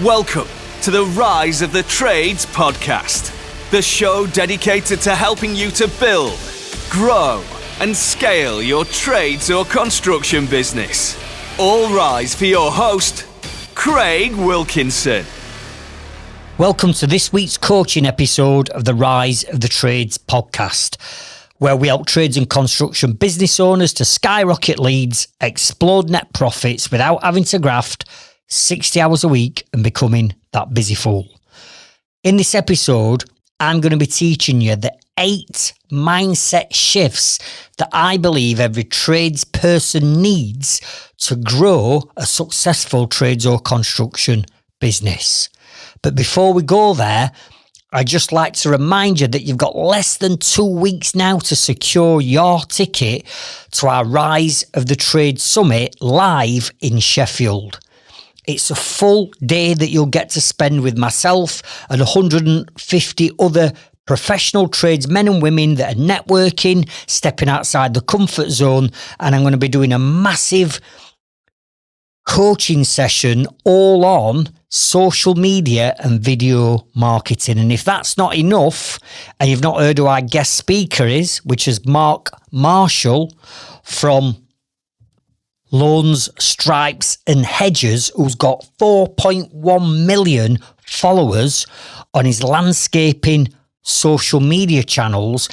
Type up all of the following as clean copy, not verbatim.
Welcome to the Rise of the Trades podcast, the show dedicated to helping you to build, grow, and scale your trades or construction business. All rise for your host, Craig Wilkinson. Welcome to this week's coaching episode of the Rise of the Trades podcast, where we help trades and construction business owners to skyrocket leads, explode net profits without having to graft 60 hours a week and becoming that busy fool. In this episode, I'm going to be teaching you the 8 mindset shifts that I believe every tradesperson needs to grow a successful trades or construction business. But before we go there, I'd just like to remind you that you've got less than 2 weeks now to secure your ticket to our Rise of the Trade Summit live in Sheffield. It's a full day that you'll get to spend with myself and 150 other professional tradesmen and women that are networking, stepping outside the comfort zone, and I'm going to be doing a massive coaching session all on social media and video marketing. And if that's not enough, and you've not heard who our guest speaker is, which is Mark Marshall from Lawns, Stripes and Hedges, who's got 4.1 million followers on his landscaping social media channels,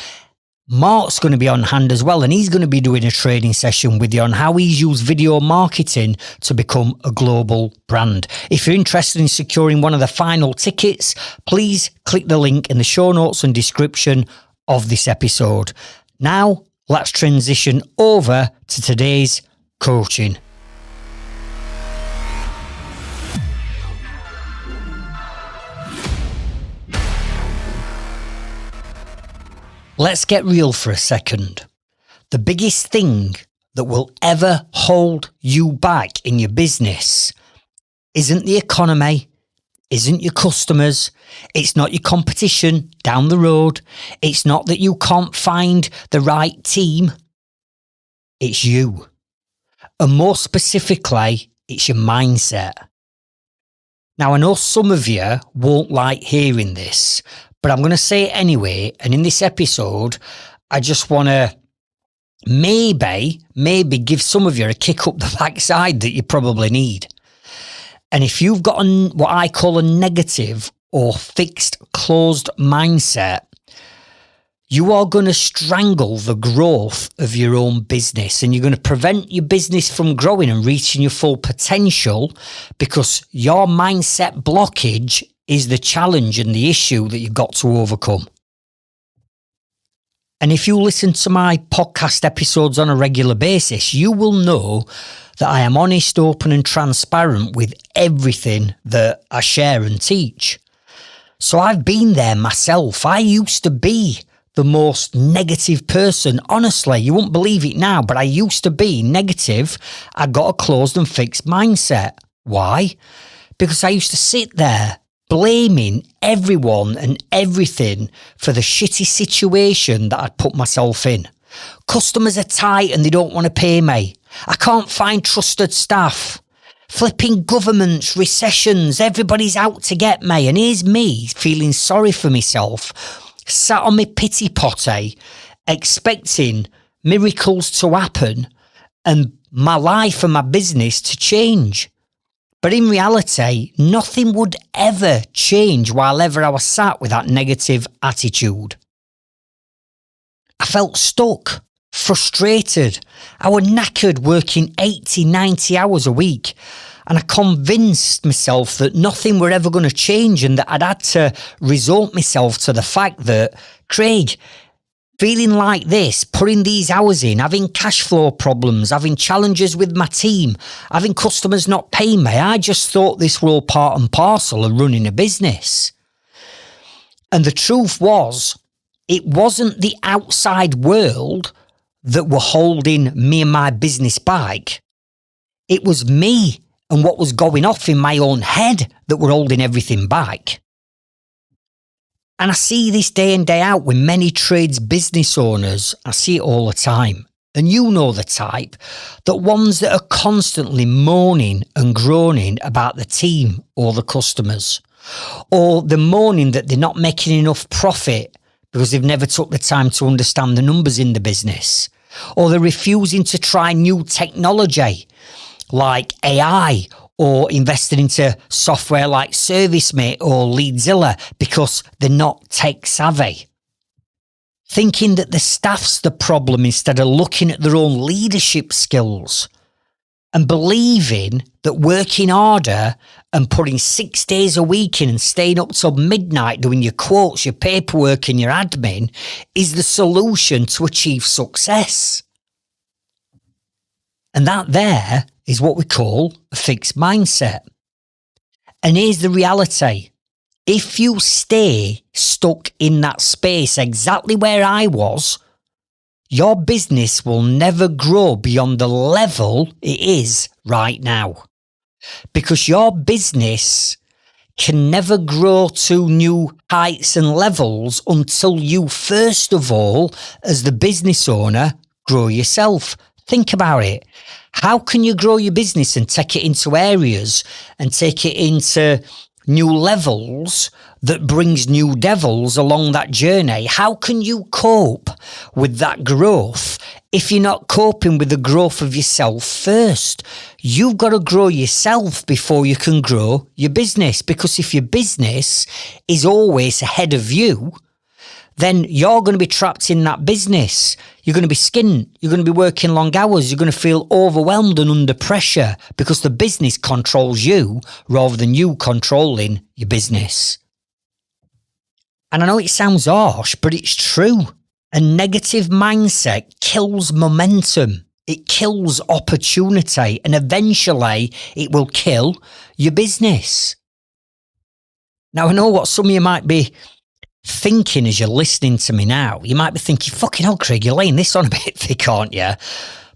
Mark's going to be on hand as well, and he's going to be doing a training session with you on how he's used video marketing to become a global brand. If you're interested in securing one of the final tickets, please click the link in the show notes and description of this episode. Now, let's transition over to today's coaching. Let's get real for a second. The biggest thing that will ever hold you back in your business isn't the economy, isn't your customers, it's not your competition down the road, it's not that you can't find the right team, it's you. And more specifically, it's your mindset. Now, I know some of you won't like hearing this, but I'm going to say it anyway. And in this episode, I just want to maybe give some of you a kick up the backside that you probably need. And if you've got what I call a negative or fixed, closed mindset, you are going to strangle the growth of your own business, and you're going to prevent your business from growing and reaching your full potential because your mindset blockage is the challenge and the issue that you've got to overcome. And if you listen to my podcast episodes on a regular basis, you will know that I am honest, open and transparent with everything that I share and teach. So I've been there myself. I used to be the most negative person. Honestly, you won't believe it now, but I used to be negative. I got a closed and fixed mindset. Why? Because I used to sit there blaming everyone and everything for the shitty situation that I'd put myself in. Customers are tight and they don't want to pay me. I can't find trusted staff. Flipping governments, recessions, everybody's out to get me. And here's me feeling sorry for myself, sat on my pity potty, expecting miracles to happen and my life and my business to change. But in reality, nothing would ever change while ever I was sat with that negative attitude. I felt stuck, frustrated. I was knackered working 80, 90 hours a week. And I convinced myself that nothing were ever going to change and that I'd had to resort myself to the fact that, Craig, feeling like this, putting these hours in, having cash flow problems, having challenges with my team, having customers not paying me, I just thought this were all part and parcel of running a business. And the truth was, it wasn't the outside world that were holding me and my business back. It was me and what was going off in my own head that were holding everything back. And I see this day in, day out with many trades business owners. I see it all the time. And you know the type, that ones that are constantly moaning and groaning about the team or the customers, or the moaning that they're not making enough profit because they've never took the time to understand the numbers in the business, or they're refusing to try new technology like AI, or invested into software like ServiceMate or Leadzilla because they're not tech savvy. Thinking that the staff's the problem instead of looking at their own leadership skills, and believing that working harder and putting 6 days a week in and staying up till midnight doing your quotes, your paperwork and your admin is the solution to achieve success. And that there is what we call a fixed mindset. And here's the reality. If you stay stuck in that space exactly where I was, your business will never grow beyond the level it is right now. Because your business can never grow to new heights and levels until you, first of all, as the business owner, grow yourself. Think about it. How can you grow your business and take it into areas and take it into new levels that brings new devils along that journey? How can you cope with that growth if you're not coping with the growth of yourself first? You've got to grow yourself before you can grow your business, because if your business is always ahead of you, then you're going to be trapped in that business. You're going to be skint. You're going to be working long hours. You're going to feel overwhelmed and under pressure because the business controls you rather than you controlling your business. And I know it sounds harsh, but it's true. A negative mindset kills momentum. It kills opportunity, and eventually it will kill your business. Now, I know what some of you might be thinking as you're listening to me now. You might be thinking, fucking hell, Craig, you're laying this on a bit thick, aren't you?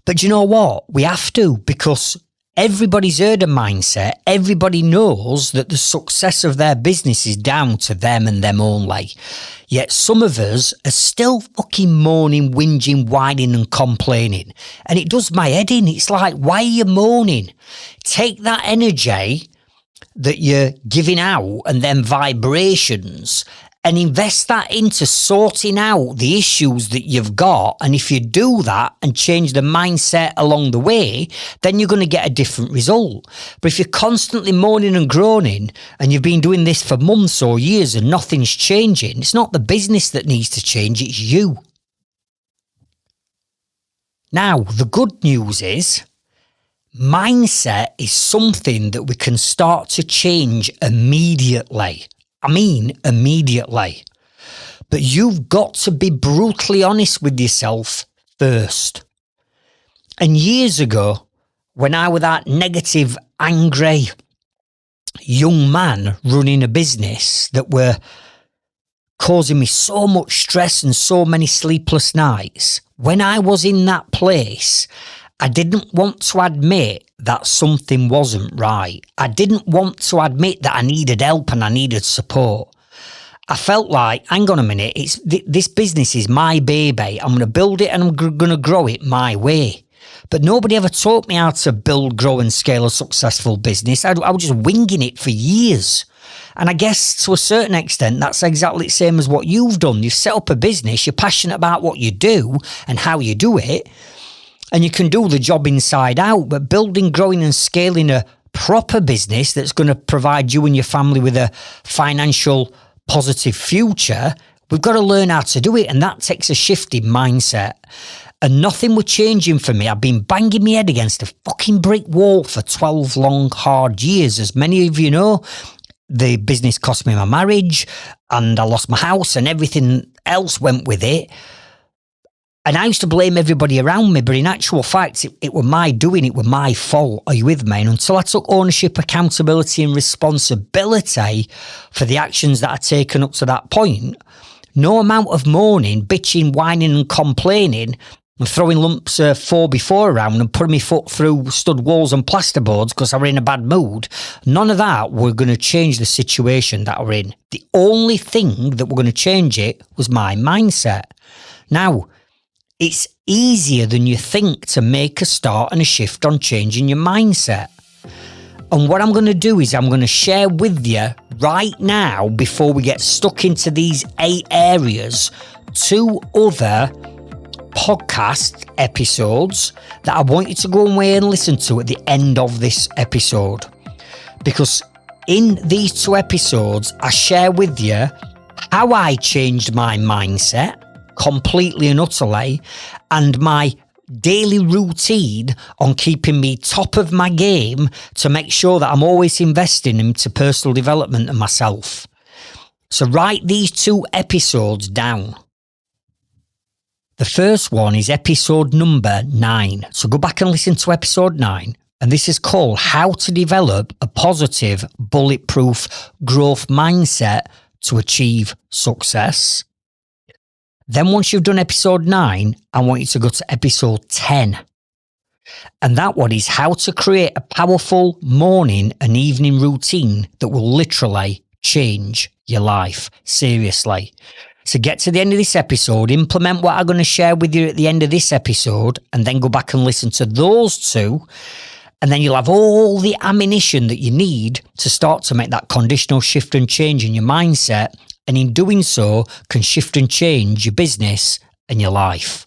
But you know what? We have to, because everybody's heard a mindset. Everybody knows that the success of their business is down to them and them only. Yet some of us are still fucking moaning, whinging, whining and complaining. And it does my head in. It's like, why are you moaning? Take that energy that you're giving out and then vibrations and invest that into sorting out the issues that you've got. And if you do that and change the mindset along the way, then you're going to get a different result. But if you're constantly moaning and groaning and you've been doing this for months or years and nothing's changing, it's not the business that needs to change, it's you. Now, the good news is mindset is something that we can start to change immediately. I mean, immediately. But you've got to be brutally honest with yourself first. And years ago, when I was that negative, angry young man running a business that were causing me so much stress and so many sleepless nights, when I was in that place, I didn't want to admit that something wasn't right. I didn't want to admit that I needed help and I needed support. I felt like, hang on a minute, this business is my baby. I'm going to build it and I'm going to grow it my way. But nobody ever taught me how to build, grow and scale a successful business. I was just winging it for years. And I guess to a certain extent, that's exactly the same as what you've done. You've set up a business, you're passionate about what you do and how you do it. And you can do the job inside out, but building, growing and scaling a proper business that's going to provide you and your family with a financial positive future, we've got to learn how to do it. And that takes a shift in mindset. And nothing was changing for me. I've been banging my head against a fucking brick wall for 12 long, hard years. As many of you know, the business cost me my marriage and I lost my house and everything else went with it. And I used to blame everybody around me, but in actual fact, it were my doing, it were my fault. Are you with me? And until I took ownership, accountability and responsibility for the actions that I'd taken up to that point, no amount of moaning, bitching, whining and complaining and throwing lumps of 4x4 around and putting my foot through stud walls and plasterboards because I were in a bad mood, none of that were going to change the situation that I were in. The only thing that were going to change it was my mindset. Now, it's easier than you think to make a start and a shift on changing your mindset. And what I'm going to do is I'm going to share with you right now, before we get stuck into these 8 areas, 2 other podcast episodes that I want you to go away and listen to at the end of this episode. Because in these 2 episodes, I share with you how I changed my mindset completely and utterly, and my daily routine on keeping me top of my game to make sure that I'm always investing into personal development and myself. So write these 2 episodes down. The first one is episode number 9. So go back and listen to episode 9. And this is called How to Develop a Positive, Bulletproof Growth Mindset to Achieve Success. Then once you've done episode 9, I want you to go to episode 10. And that one is how to create a powerful morning and evening routine that will literally change your life. Seriously. So get to the end of this episode, implement what I'm going to share with you at the end of this episode, and then go back and listen to those 2. And then you'll have all the ammunition that you need to start to make that conditional shift and change in your mindset. And in doing so, can shift and change your business and your life.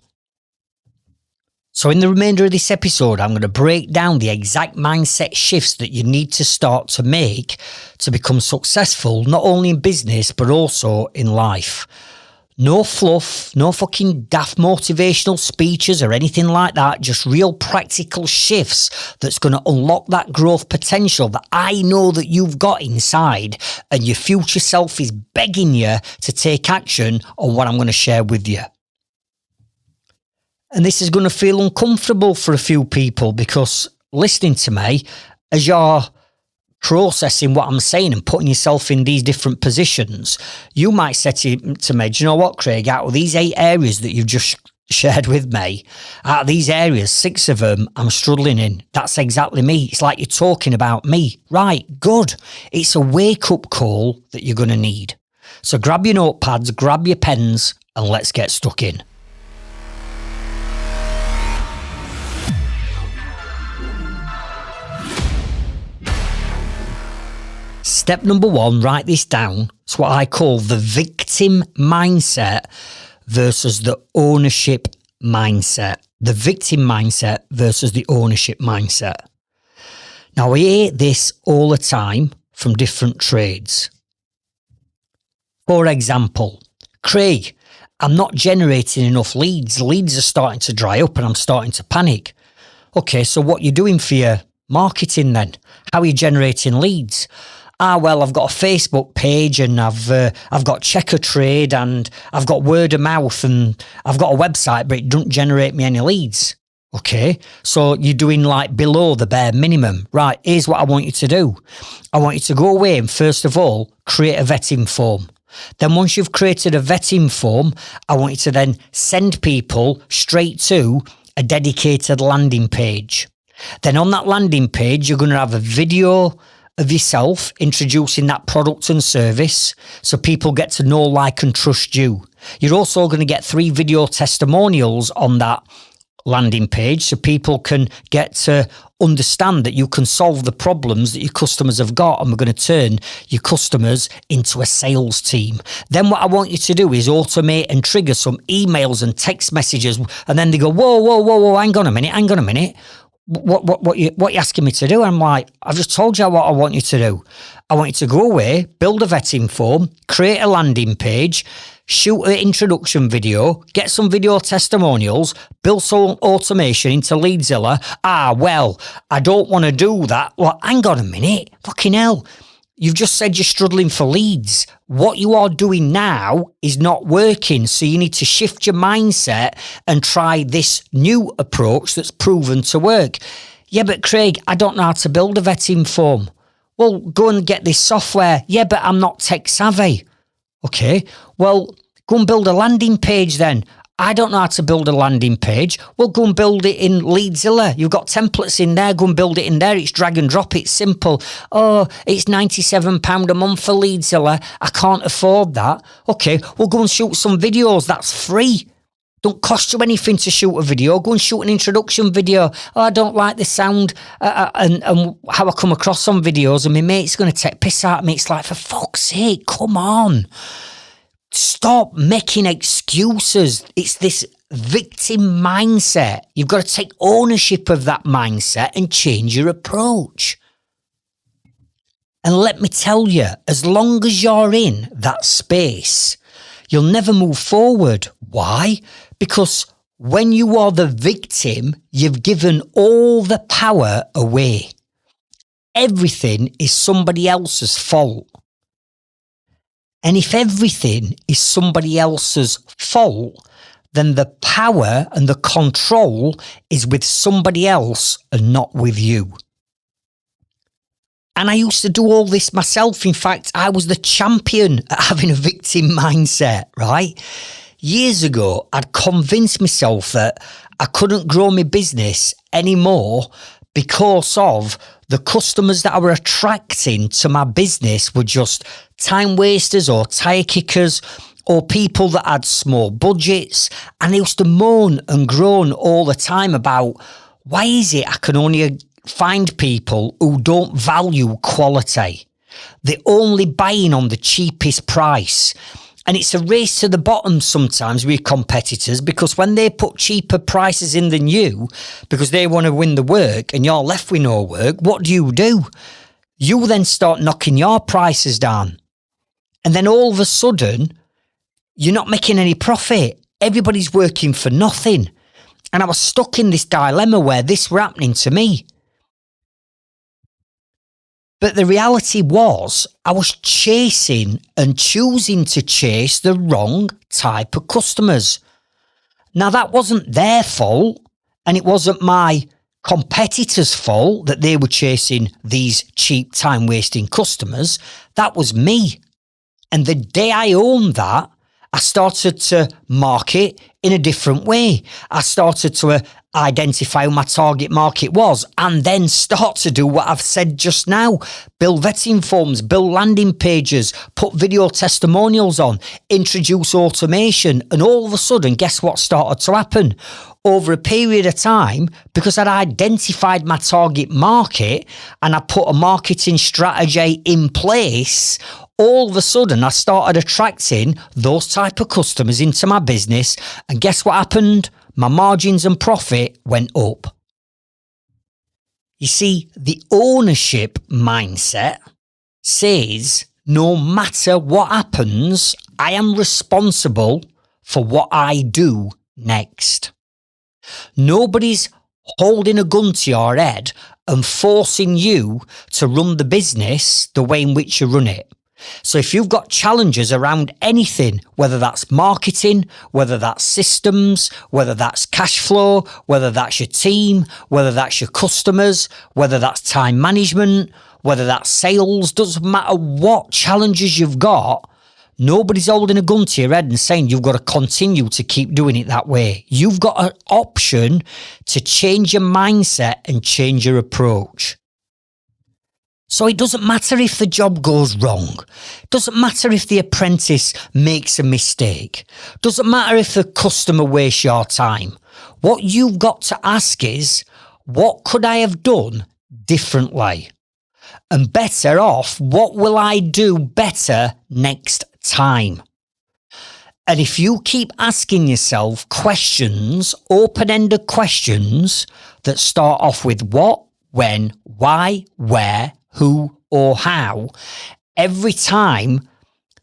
So in the remainder of this episode, I'm going to break down the exact mindset shifts that you need to start to make to become successful, not only in business, but also in life. No fluff, no fucking daft motivational speeches or anything like that. Just real practical shifts that's going to unlock that growth potential that I know that you've got inside, and your future self is begging you to take action on what I'm going to share with you. And this is going to feel uncomfortable for a few people, because listening to me as you're processing what I'm saying and putting yourself in these different positions, you might say to me, do you know what, Craig, out of these 8 areas that you've just shared with me, out of these areas, 6 of them I'm struggling in. That's exactly me. It's like you're talking about me. Right, good. It's a wake-up call that you're going to need. So grab your notepads, grab your pens, and let's get stuck in. Step number 1, write this down. It's what I call the victim mindset versus the ownership mindset. The victim mindset versus the ownership mindset. Now, I hear this all the time from different trades. For example, Craig, I'm not generating enough leads. Leads are starting to dry up and I'm starting to panic. Okay, so what are you doing for your marketing then? How are you generating leads? Well, I've got a Facebook page and I've got Checker Trade and I've got word of mouth and I've got a website, but it doesn't generate me any leads. Okay, so you're doing like below the bare minimum. Right, here's what I want you to do. I want you to go away and first of all, create a vetting form. Then once you've created a vetting form, I want you to then send people straight to a dedicated landing page. Then on that landing page, you're going to have a video of yourself introducing that product and service so people get to know, like, and trust you. You're also going to get 3 video testimonials on that landing page so people can get to understand that you can solve the problems that your customers have got, and we're going to turn your customers into a sales team. Then what I want you to do is automate and trigger some emails and text messages, and then they go, whoa, hang on a minute. What you asking me to do? I'm like, I've just told you what I want you to do. I want you to go away, build a vetting form, create a landing page, shoot an introduction video, get some video testimonials, build some automation into Leadzilla. Well, I don't want to do that. Well, hang on a minute. Fucking hell. You've just said you're struggling for leads. What you are doing now is not working. So you need to shift your mindset and try this new approach that's proven to work. Yeah, but Craig, I don't know how to build a vetting form. Well, go and get this software. Yeah, but I'm not tech savvy. Okay, well, go and build a landing page then. I don't know how to build a landing page. Well, go and build it in Leadzilla. You've got templates in there. Go and build it in there. It's drag and drop. It's simple. Oh, it's £97 a month for Leadzilla. I can't afford that. Okay, well, go and shoot some videos. That's free. Don't cost you anything to shoot a video. Go and shoot an introduction video. Oh, I don't like the sound and how I come across on videos, and my mate's going to take piss out of me. It's like, for fuck's sake, come on. Stop making excuses. It's this victim mindset. You've got to take ownership of that mindset and change your approach. And let me tell you, as long as you're in that space, you'll never move forward. Why? Because when you are the victim, you've given all the power away. Everything is somebody else's fault. And if everything is somebody else's fault, then the power and the control is with somebody else and not with you. And I used to do all this myself. In fact, I was the champion at having a victim mindset, right? Years ago, I'd convinced myself that I couldn't grow my business anymore because of the customers that I were attracting to my business were just time wasters or tire kickers or people that had small budgets. And I used to moan and groan all the time about, why is it I can only find people who don't value quality? They're only buying on the cheapest price. And it's a race to the bottom sometimes with competitors, because when they put cheaper prices in than you, because they want to win the work and you're left with no work, what do? You then start knocking your prices down. And then all of a sudden, you're not making any profit. Everybody's working for nothing. And I was stuck in this dilemma where this were happening to me. But the reality was, I was chasing and choosing to chase the wrong type of customers. Now, that wasn't their fault, and it wasn't my competitors' fault that they were chasing these cheap, time-wasting customers. That was me. And the day I owned that, I started to market in a different way. I started to identify who my target market was, and then start to do what I've said just now. Build vetting forms, build landing pages, put video testimonials on, introduce automation. And all of a sudden, guess what started to happen? Over a period of time, because I'd identified my target market and I put a marketing strategy in place, all of a sudden I started attracting those type of customers into my business. And guess what happened? My margins and profit went up. You see, the ownership mindset says no matter what happens, I am responsible for what I do next. Nobody's holding a gun to your head and forcing you to run the business the way in which you run it. So if you've got challenges around anything, whether that's marketing, whether that's systems, whether that's cash flow, whether that's your team, whether that's your customers, whether that's time management, whether that's sales, doesn't matter what challenges you've got, nobody's holding a gun to your head and saying you've got to continue to keep doing it that way. You've got an option to change your mindset and change your approach. So it doesn't matter if the job goes wrong. It doesn't matter if the apprentice makes a mistake. It doesn't matter if the customer wastes your time. What you've got to ask is, what could I have done differently? And better off, what will I do better next time? And if you keep asking yourself questions, open-ended questions that start off with what, when, why, where, who or how, every time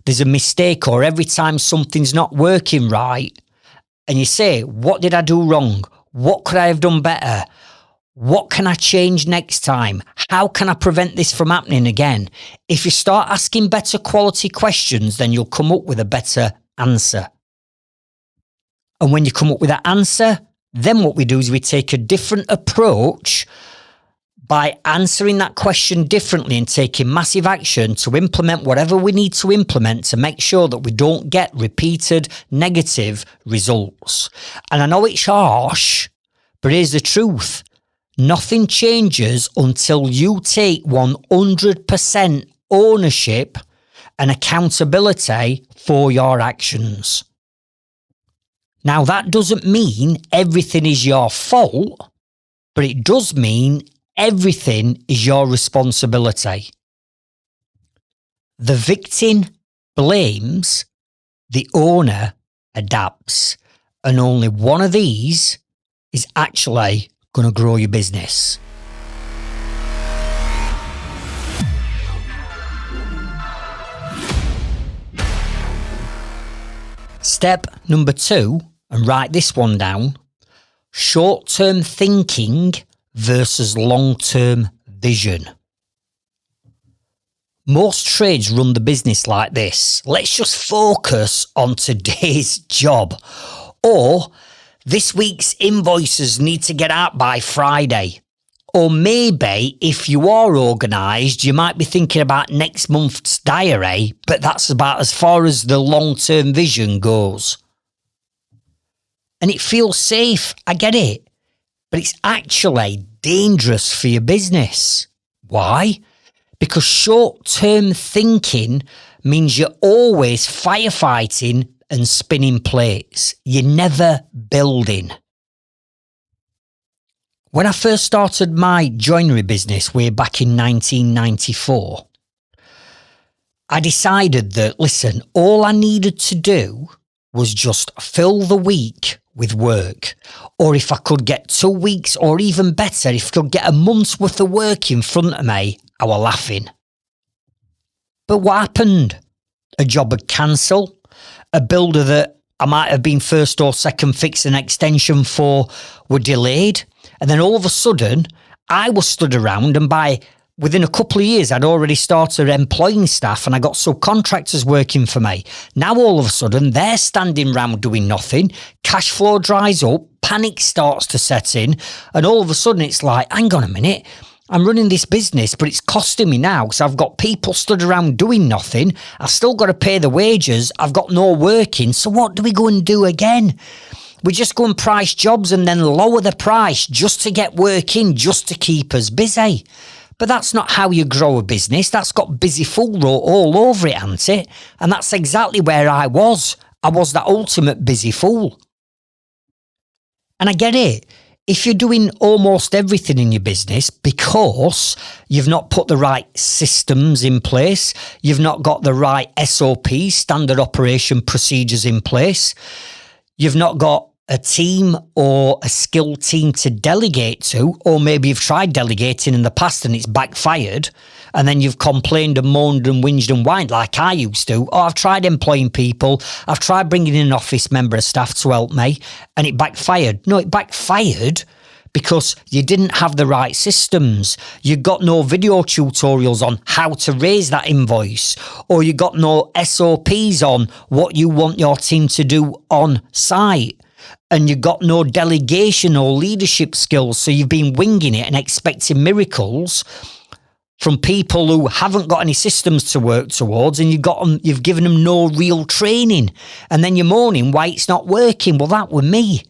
there's a mistake or every time something's not working right, and you say, what did I do wrong? What could I have done better? What can I change next time? How can I prevent this from happening again? If you start asking better quality questions, then you'll come up with a better answer. And when you come up with that answer, then what we do is we take a different approach by answering that question differently and taking massive action to implement whatever we need to implement to make sure that we don't get repeated negative results. And I know it's harsh, but here's the truth. Nothing changes until you take 100% ownership and accountability for your actions. Now, that doesn't mean everything is your fault, but it does mean everything is your responsibility. The victim blames, the owner adapts, and only one of these is actually going to grow your business. Step number 2, and write this one down: short-term thinking versus long-term vision. Most trades run the business like this: let's just focus on today's job, or this week's invoices need to get out by Friday. Or maybe if you are organised, you might be thinking about next month's diary, but that's about as far as the long-term vision goes. And it feels safe, I get it, but it's actually dangerous for your business. Why? Because short-term thinking means you're always firefighting and spinning plates. You're never building. When I first started my joinery business way back in 1994, I decided that, listen, all I needed to do was just fill the week with work. Or if I could get 2 weeks, or even better, if I could get a month's worth of work in front of me, I were laughing. But what happened? A job had cancelled. A builder that I might have been first or second fix an extension for were delayed. And then all of a sudden, I was stood around, and within a couple of years, I'd already started employing staff, and I got subcontractors working for me. Now all of a sudden, they're standing around doing nothing. Cash flow dries up, panic starts to set in, and all of a sudden it's like, hang on a minute, I'm running this business, but it's costing me now because I've got people stood around doing nothing. I've still got to pay the wages. I've got no working. So what do we go and do again? We just go and price jobs and then lower the price just to get work in, just to keep us busy. But that's not how you grow a business. That's got busy fool wrote all over it, hasn't it? And that's exactly where I was. I was that ultimate busy fool. And I get it. If you're doing almost everything in your business because you've not put the right systems in place, you've not got the right SOPs, standard operation procedures in place, you've not got a team or a skilled team to delegate to, or maybe you've tried delegating in the past and it's backfired, and then you've complained and moaned and whinged and whined like I used to. Oh, I've tried employing people, I've tried bringing in an office member of staff to help me, and it backfired. No, it backfired because you didn't have the right systems. You got no video tutorials on how to raise that invoice, or you got no SOPs on what you want your team to do on site. And you got no delegation or leadership skills, so you've been winging it and expecting miracles from people who haven't got any systems to work towards, and you've given them no real training, and then you're moaning why it's not working. Well, that were me.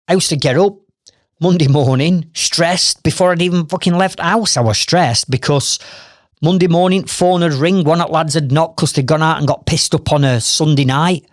I used to get up Monday morning stressed. Before I'd even fucking left the house, I was stressed because Monday morning phone would ring, one of the lads had knocked because they'd gone out and got pissed up on a Sunday night,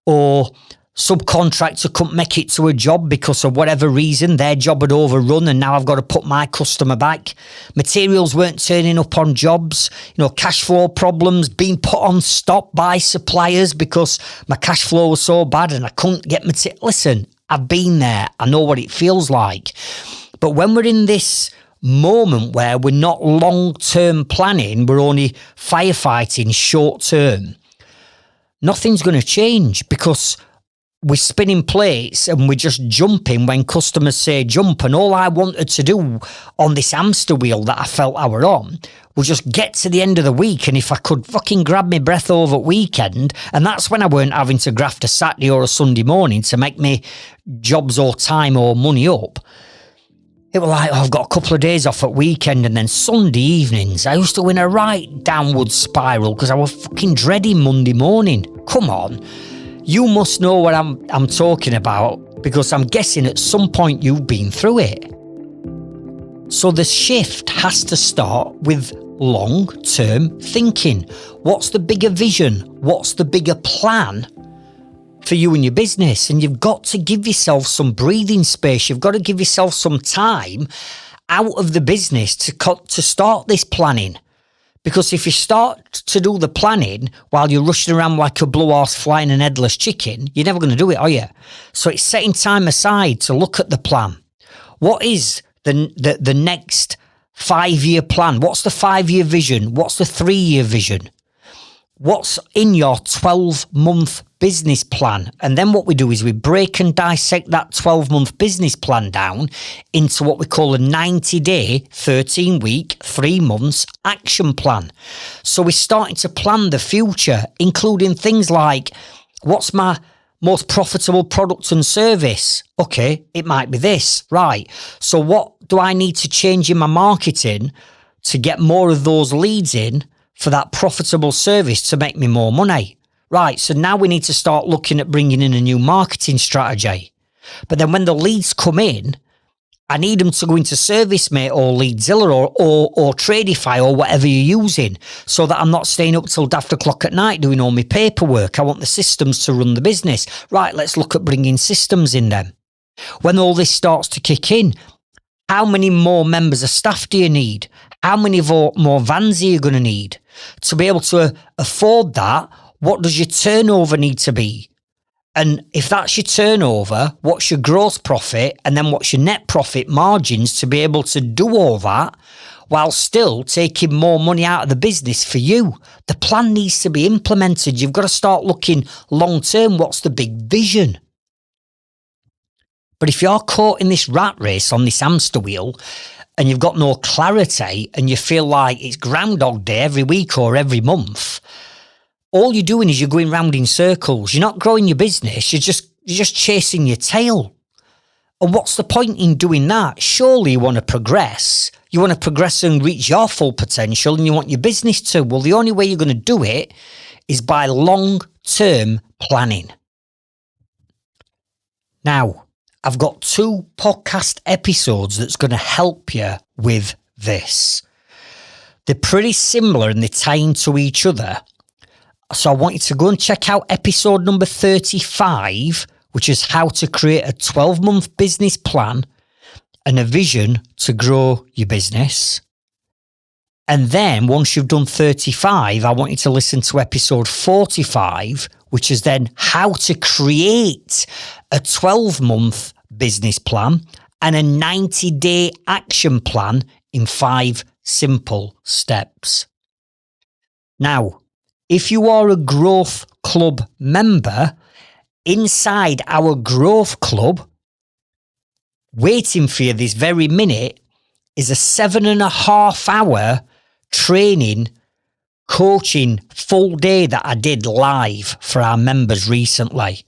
or subcontractor couldn't make it to a job because of whatever reason, their job had overrun and now I've got to put my customer back. Materials weren't turning up on jobs, cash flow problems, being put on stop by suppliers because my cash flow was so bad and I couldn't get material. Listen, I've been there. I know what it feels like. But when we're in this moment where we're not long-term planning, we're only firefighting short-term, nothing's going to change because we're spinning plates and we're just jumping when customers say jump. And all I wanted to do on this hamster wheel that I felt I were on was just get to the end of the week. And if I could fucking grab my breath over weekend, and that's when I weren't having to graft a Saturday or a Sunday morning to make me jobs or time or money up. It was like, I've got a couple of days off at weekend, and then Sunday evenings, I used to win a right downward spiral because I was fucking dreading Monday morning. Come on. You must know what I'm talking about because I'm guessing at some point you've been through it. So the shift has to start with long-term thinking. What's the bigger vision? What's the bigger plan for you and your business, and you've got to give yourself some breathing space. You've got to give yourself some time out of the business to start this planning. Because if you start to do the planning while you're rushing around like a blue horse flying an headless chicken, you're never going to do it, are you? So it's setting time aside to look at the plan. What is the next 5-year plan? What's the 5-year vision? What's the 3-year vision? What's in your 12-month business plan? And then what we do is we break and dissect that 12-month business plan down into what we call a 90-day, 13-week, 3 months action plan. So we're starting to plan the future, including things like, what's my most profitable product and service? Okay, it might be this, right? So what do I need to change in my marketing to get more of those leads in for that profitable service to make me more money? Right, so now we need to start looking at bringing in a new marketing strategy. But then when the leads come in, I need them to go into ServiceMate or Leadzilla or Tradify or whatever you're using, so that I'm not staying up till daft o'clock at night doing all my paperwork. I want the systems to run the business. Right, let's look at bringing systems in then. When all this starts to kick in, how many more members of staff do you need? How many more vans are you going to need? To be able to afford that, what does your turnover need to be? And if that's your turnover, what's your gross profit? And then what's your net profit margins to be able to do all that while still taking more money out of the business for you? The plan needs to be implemented. You've got to start looking long term. What's the big vision? But if you're caught in this rat race on this hamster wheel and you've got no clarity and you feel like it's Groundhog Day every week or every month, all you're doing is you're going round in circles. You're not growing your business. You're just chasing your tail. And what's the point in doing that? Surely you want to progress. You want to progress and reach your full potential, and you want your business to. Well, the only way you're going to do it is by long-term planning. Now, I've got 2 podcast episodes that's going to help you with this. They're pretty similar and they tie into each other. So I want you to go and check out episode number 35, which is how to create a 12-month business plan and a vision to grow your business. And then once you've done 35, I want you to listen to episode 45, which is then how to create a 12-month business plan and a 90-day action plan in 5 simple steps. Now, if you are a Growth Club member, inside our Growth Club, waiting for you this very minute is a 7.5-hour training, coaching full day that I did live for our members recently,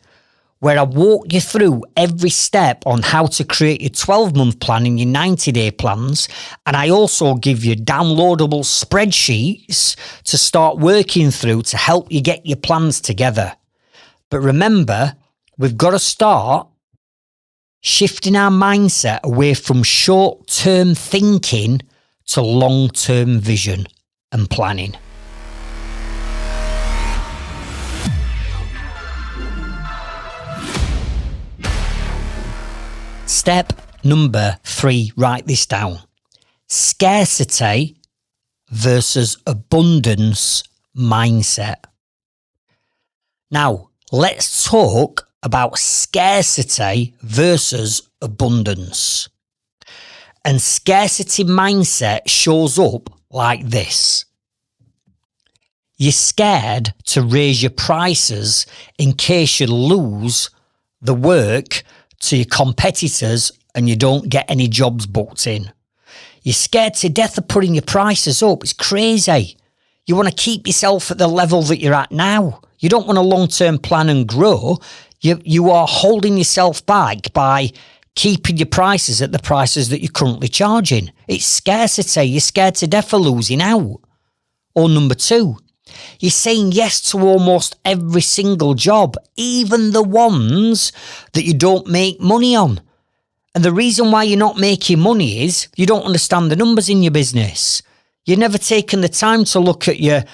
where I walk you through every step on how to create your 12-month plan and your 90-day plans. And I also give you downloadable spreadsheets to start working through to help you get your plans together. But remember, we've got to start shifting our mindset away from short-term thinking to long-term vision and planning. Step number 3, write this down. Scarcity versus abundance mindset. Now, let's talk about scarcity versus abundance. And scarcity mindset shows up like this. You're scared to raise your prices in case you lose the work to your competitors and you don't get any jobs booked in. You're scared to death of putting your prices up. It's crazy. You want to keep yourself at the level that you're at now. You don't want a long-term plan and grow. You are holding yourself back by keeping your prices at the prices that you're currently charging. It's scarcity. You're scared to death of losing out. Or number 2, you're saying yes to almost every single job, even the ones that you don't make money on. And the reason why you're not making money is you don't understand the numbers in your business. You've never taken the time to look at your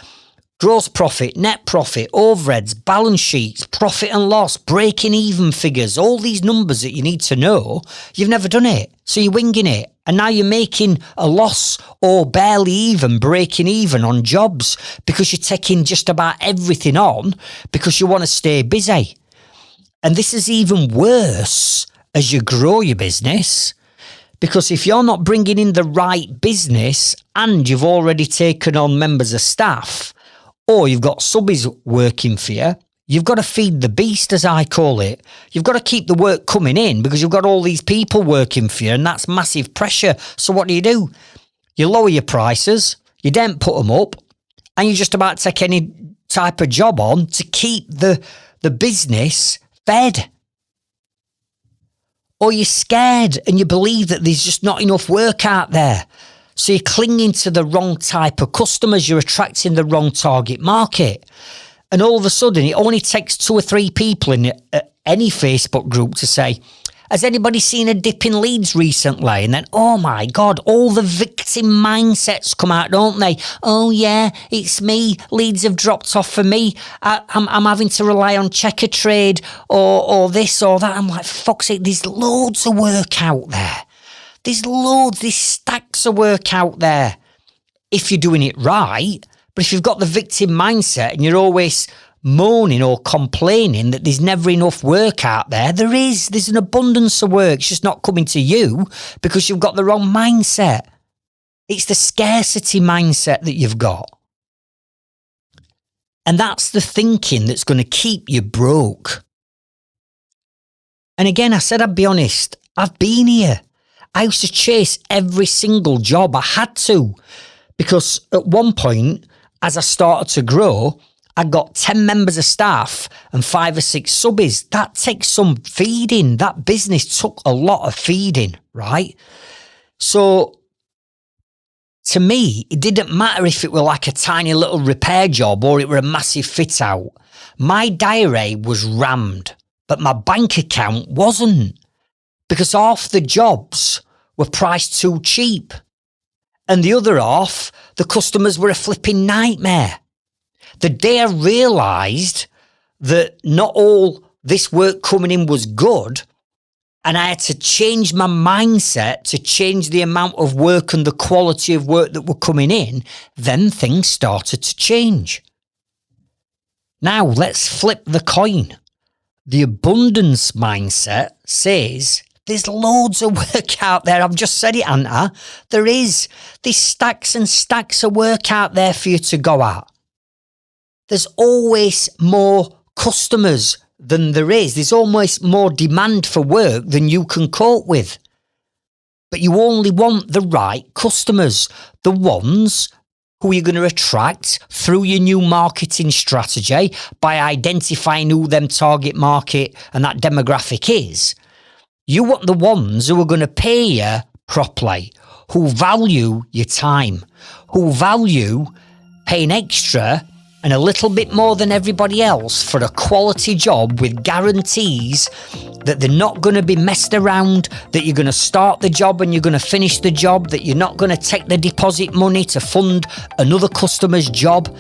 gross profit, net profit, overheads, balance sheets, profit and loss, breaking even figures, all these numbers that you need to know. You've never done it, so you're winging it. And now you're making a loss or barely even breaking even on jobs because you're taking just about everything on because you want to stay busy. And this is even worse as you grow your business, because if you're not bringing in the right business and you've already taken on members of staff, or you've got subbies working for you, you've got to feed the beast, as I call it. You've got to keep the work coming in because you've got all these people working for you, and that's massive pressure. So what do? You lower your prices, you don't put them up, and you just about take any type of job on to keep the business fed. Or you're scared and you believe that there's just not enough work out there. So you're clinging to the wrong type of customers. You're attracting the wrong target market. And all of a sudden, it only takes 2 or 3 people in any Facebook group to say, has anybody seen a dip in leads recently? And then, oh my God, all the victim mindsets come out, don't they? Oh yeah, it's me. Leads have dropped off for me. I'm having to rely on checker trade or this or that. I'm like, fuck's sake, there's loads of work out there. There's stacks of work out there if you're doing it right. But if you've got the victim mindset and you're always moaning or complaining that there's never enough work out there, there's an abundance of work. It's just not coming to you because you've got the wrong mindset. It's the scarcity mindset that you've got. And that's the thinking that's going to keep you broke. And again, I said I'd be honest. I've been here. I used to chase every single job. I had to, because at one point, as I started to grow, I got 10 members of staff and 5 or 6 subbies. That takes some feeding. That business took a lot of feeding, right? So to me, it didn't matter if it were like a tiny little repair job or it were a massive fit out. My diary was rammed, but my bank account wasn't, because half the jobs were priced too cheap. And the other half, the customers were a flipping nightmare. The day I realised that not all this work coming in was good, and I had to change my mindset to change the amount of work and the quality of work that were coming in, then things started to change. Now let's flip the coin. The abundance mindset says there's loads of work out there. I've just said it, haven't I? There's stacks and stacks of work out there for you to go at. There's always more customers than there is. There's almost more demand for work than you can cope with. But you only want the right customers, the ones who you're going to attract through your new marketing strategy by identifying who them target market and that demographic is. You want the ones who are going to pay you properly, who value your time, who value paying extra and a little bit more than everybody else for a quality job with guarantees that they're not going to be messed around, that you're going to start the job and you're going to finish the job, that you're not going to take the deposit money to fund another customer's job.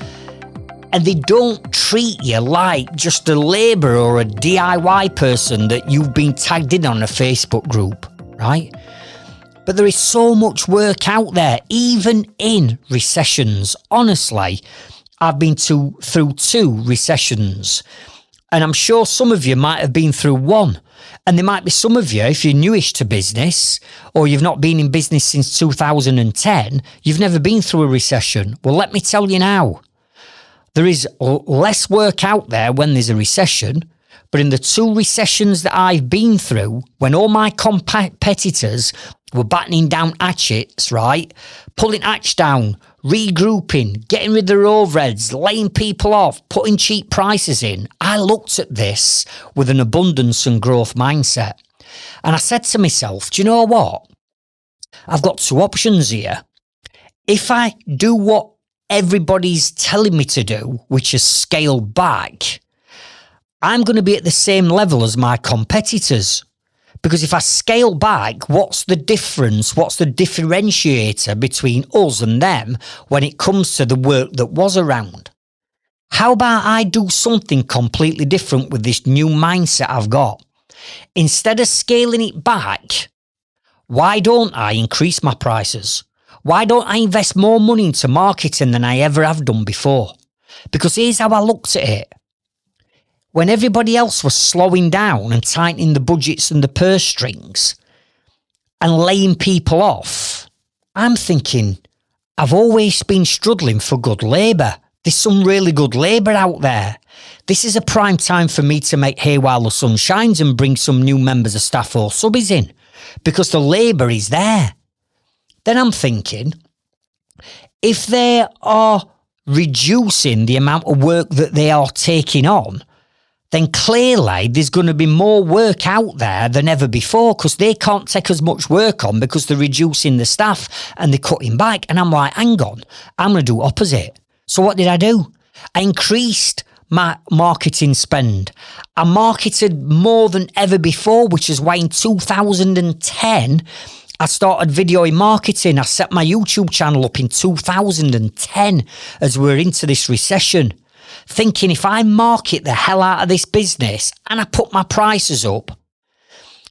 And they don't treat you like just a labourer or a DIY person that you've been tagged in on a Facebook group, right? But there is so much work out there, even in recessions. Honestly, I've been through 2 recessions, and I'm sure some of you might have been through one. And there might be some of you, if you're newish to business or you've not been in business since 2010, you've never been through a recession. Well, let me tell you now, there is less work out there when there's a recession. But in the 2 recessions that I've been through, when all my competitors were battening down hatchets, right? Pulling hatch down, regrouping, getting rid of their overheads, laying people off, putting cheap prices in. I looked at this with an abundance and growth mindset. And I said to myself, do you know what? I've got 2 options here. If I do what everybody's telling me to do, which is scale back, I'm going to be at the same level as my competitors. Because if I scale back, what's the difference? What's the differentiator between us and them when it comes to the work that was around? How about I do something completely different with this new mindset I've got? Instead of scaling it back, why don't I increase my prices? Why don't I invest more money into marketing than I ever have done before? Because here's how I looked at it. When everybody else was slowing down and tightening the budgets and the purse strings and laying people off, I'm thinking, I've always been struggling for good labour. There's some really good labour out there. This is a prime time for me to make hay while the sun shines and bring some new members of staff or subbies in, because the labour is there. Then I'm thinking, if they are reducing the amount of work that they are taking on, then clearly there's going to be more work out there than ever before, because they can't take as much work on because they're reducing the staff and they're cutting back. And I'm like, hang on, I'm going to do opposite. So what did I do? I increased my marketing spend. I marketed more than ever before, which is why in 2010, I started video in marketing. I set my YouTube channel up in 2010 as we're into this recession, thinking if I market the hell out of this business and I put my prices up,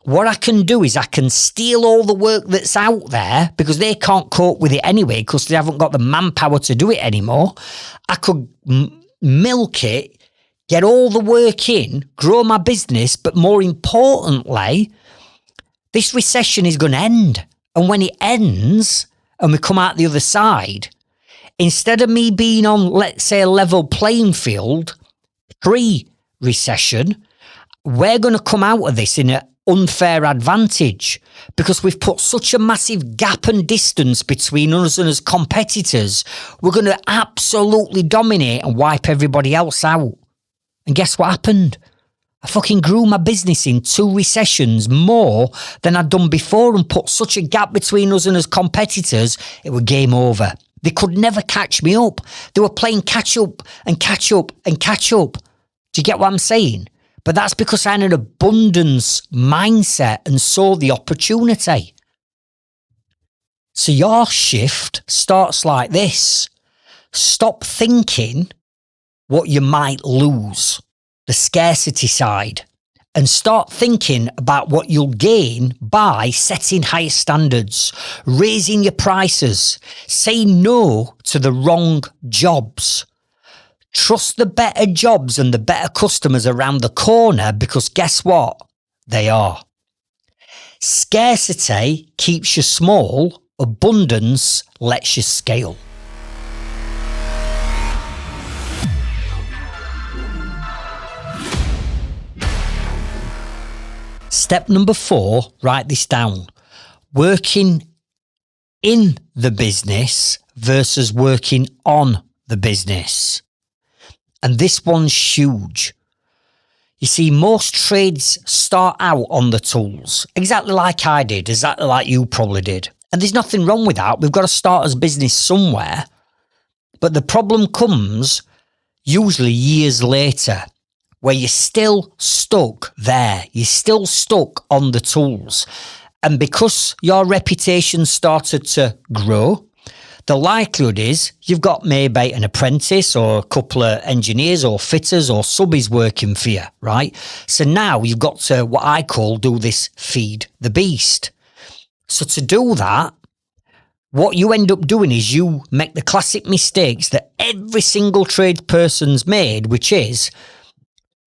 what I can do is I can steal all the work that's out there because they can't cope with it anyway because they haven't got the manpower to do it anymore. I could milk it, get all the work in, grow my business, but more importantly, this recession is going to end. And when it ends and we come out the other side, instead of me being on, let's say, a level playing field pre-recession, we're going to come out of this in an unfair advantage because we've put such a massive gap and distance between us and as competitors. We're going to absolutely dominate and wipe everybody else out. And guess what happened? I fucking grew my business in 2 recessions more than I'd done before and put such a gap between us and as competitors, it was game over. They could never catch me up. They were playing catch up and catch up and catch up. Do you get what I'm saying? But that's because I had an abundance mindset and saw the opportunity. So your shift starts like this. Stop thinking what you might lose, the scarcity side, and start thinking about what you'll gain by setting higher standards, raising your prices, saying no to the wrong jobs. Trust the better jobs and the better customers around the corner because guess what? They are. Scarcity keeps you small, abundance lets you scale. Step number 4, write this down. Working in the business versus working on the business. And this one's huge. You see, most trades start out on the tools, exactly like I did, exactly like you probably did. And there's nothing wrong with that. We've got to start as business somewhere. But the problem comes usually years later, where you're still stuck there. You're still stuck on the tools. And because your reputation started to grow, the likelihood is you've got maybe an apprentice or a couple of engineers or fitters or subbies working for you, right? So now you've got to, what I call, do this feed the beast. So to do that, what you end up doing is you make the classic mistakes that every single trade person's made, which is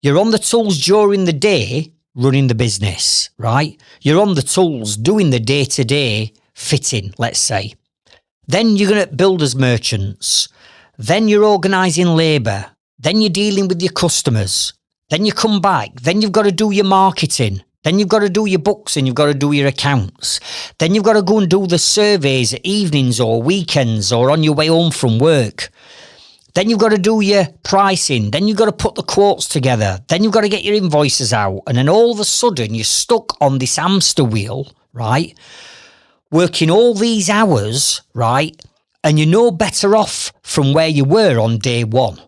you're on the tools during the day running the business, right? You're on the tools doing the day-to-day fitting, let's say. Then you're going to builders merchants. Then you're organising labour. Then you're dealing with your customers. Then you come back. Then you've got to do your marketing. Then you've got to do your books and you've got to do your accounts. Then you've got to go and do the surveys at evenings or weekends or on your way home from work. Then you've got to do your pricing. Then you've got to put the quotes together. Then you've got to get your invoices out. And then all of a sudden you're stuck on this hamster wheel, right? Working all these hours, right? And you're no better off from where you were on day one.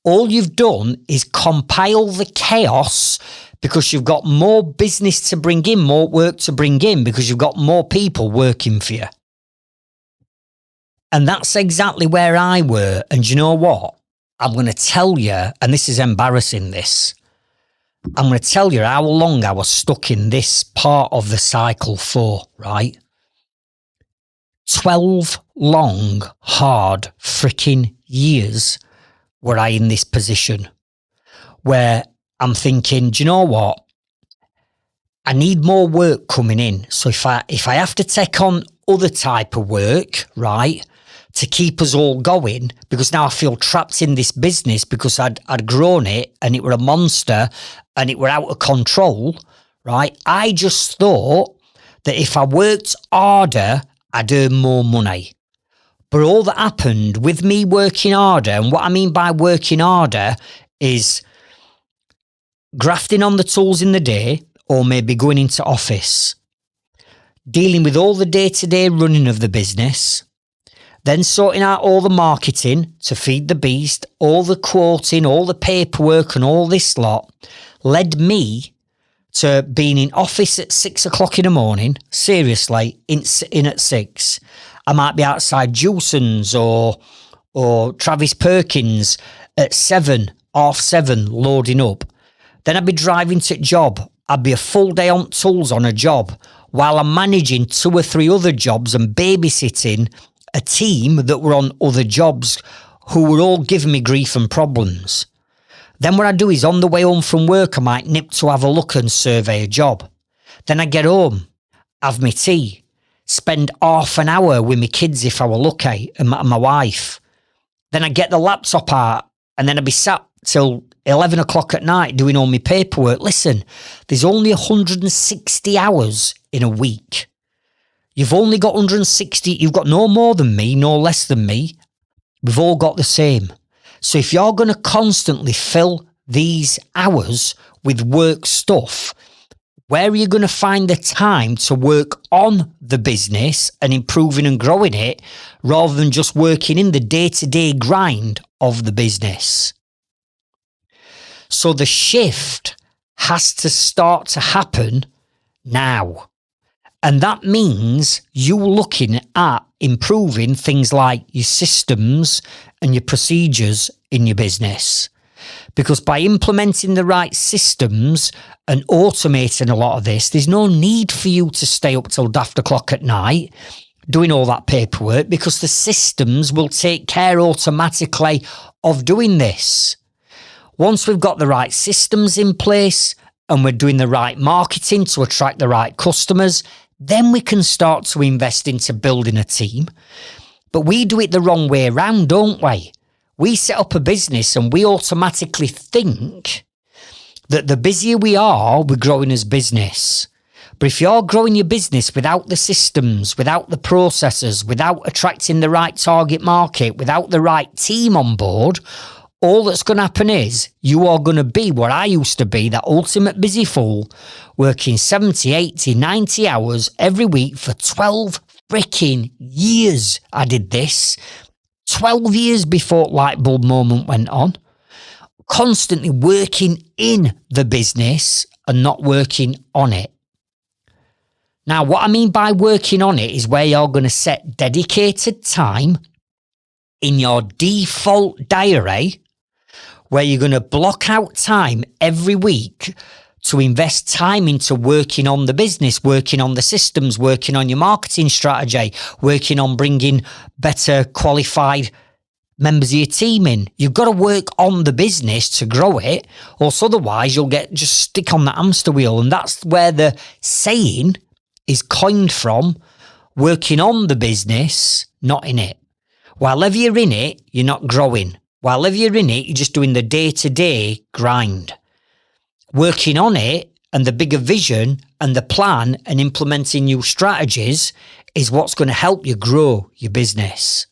All you've done is compile the chaos because you've got more business to bring in, more work to bring in because you've got more people working for you. And that's exactly where I were. And you know what? I'm going to tell you, and this is embarrassing, I'm going to tell you how long I was stuck in this part of the cycle for, right? 12 long, hard, freaking years were I in this position where I'm thinking, do you know what? I need more work coming in. So if I have to take on other type of work, right, to keep us all going, because now I feel trapped in this business because I'd grown it and it were a monster and it were out of control, right? I just thought that if I worked harder, I'd earn more money. But all that happened with me working harder, and what I mean by working harder is grafting on the tools in the day, or maybe going into office, dealing with all the day-to-day running of the business, then sorting out all the marketing to feed the beast, all the quoting, all the paperwork and all this lot, led me to being in office at 6 o'clock in the morning, seriously, in at 6. I might be outside Jewson's or Travis Perkins at 7, half 7, loading up. Then I'd be driving to job. I'd be a full day on tools on a job while I'm managing 2 or 3 other jobs and babysitting a team that were on other jobs who were all giving me grief and problems. Then what I do is on the way home from work, I might nip to have a look and survey a job. Then I get home, have my tea, spend half an hour with my kids if I were lucky and my wife. Then I get the laptop out and then I'd be sat till 11 o'clock at night doing all my paperwork. Listen, there's only 160 hours in a week. You've only got 160. You've got no more than me, no less than me. We've all got the same. So if you're going to constantly fill these hours with work stuff, where are you going to find the time to work on the business and improving and growing it rather than just working in the day-to-day grind of the business? So the shift has to start to happen now. And that means you looking at improving things like your systems and your procedures in your business. Because by implementing the right systems and automating a lot of this, there's no need for you to stay up till daft o'clock at night doing all that paperwork, because the systems will take care automatically of doing this. Once we've got the right systems in place and we're doing the right marketing to attract the right customers, then we can start to invest into building a team. But we do it the wrong way around, don't we? We set up a business and we automatically think that the busier we are, we're growing as business. But if you're growing your business without the systems, without the processes, without attracting the right target market, without the right team on board, all that's going to happen is you are going to be what I used to be, that ultimate busy fool, working 70, 80, 90 hours every week for 12 freaking years. I did this 12 years before light bulb moment went on, constantly working in the business and not working on it. Now, what I mean by working on it is where you're going to set dedicated time in your default diary, where you're going to block out time every week to invest time into working on the business, working on the systems, working on your marketing strategy, working on bringing better qualified members of your team in. You've got to work on the business to grow it, or otherwise you'll just stick on the hamster wheel. And that's where the saying is coined from: working on the business, not in it. While ever you're in it, you're not growing. While ever you're in it, you're just doing the day-to-day grind. Working on it and the bigger vision and the plan and implementing new strategies is what's going to help you grow your business.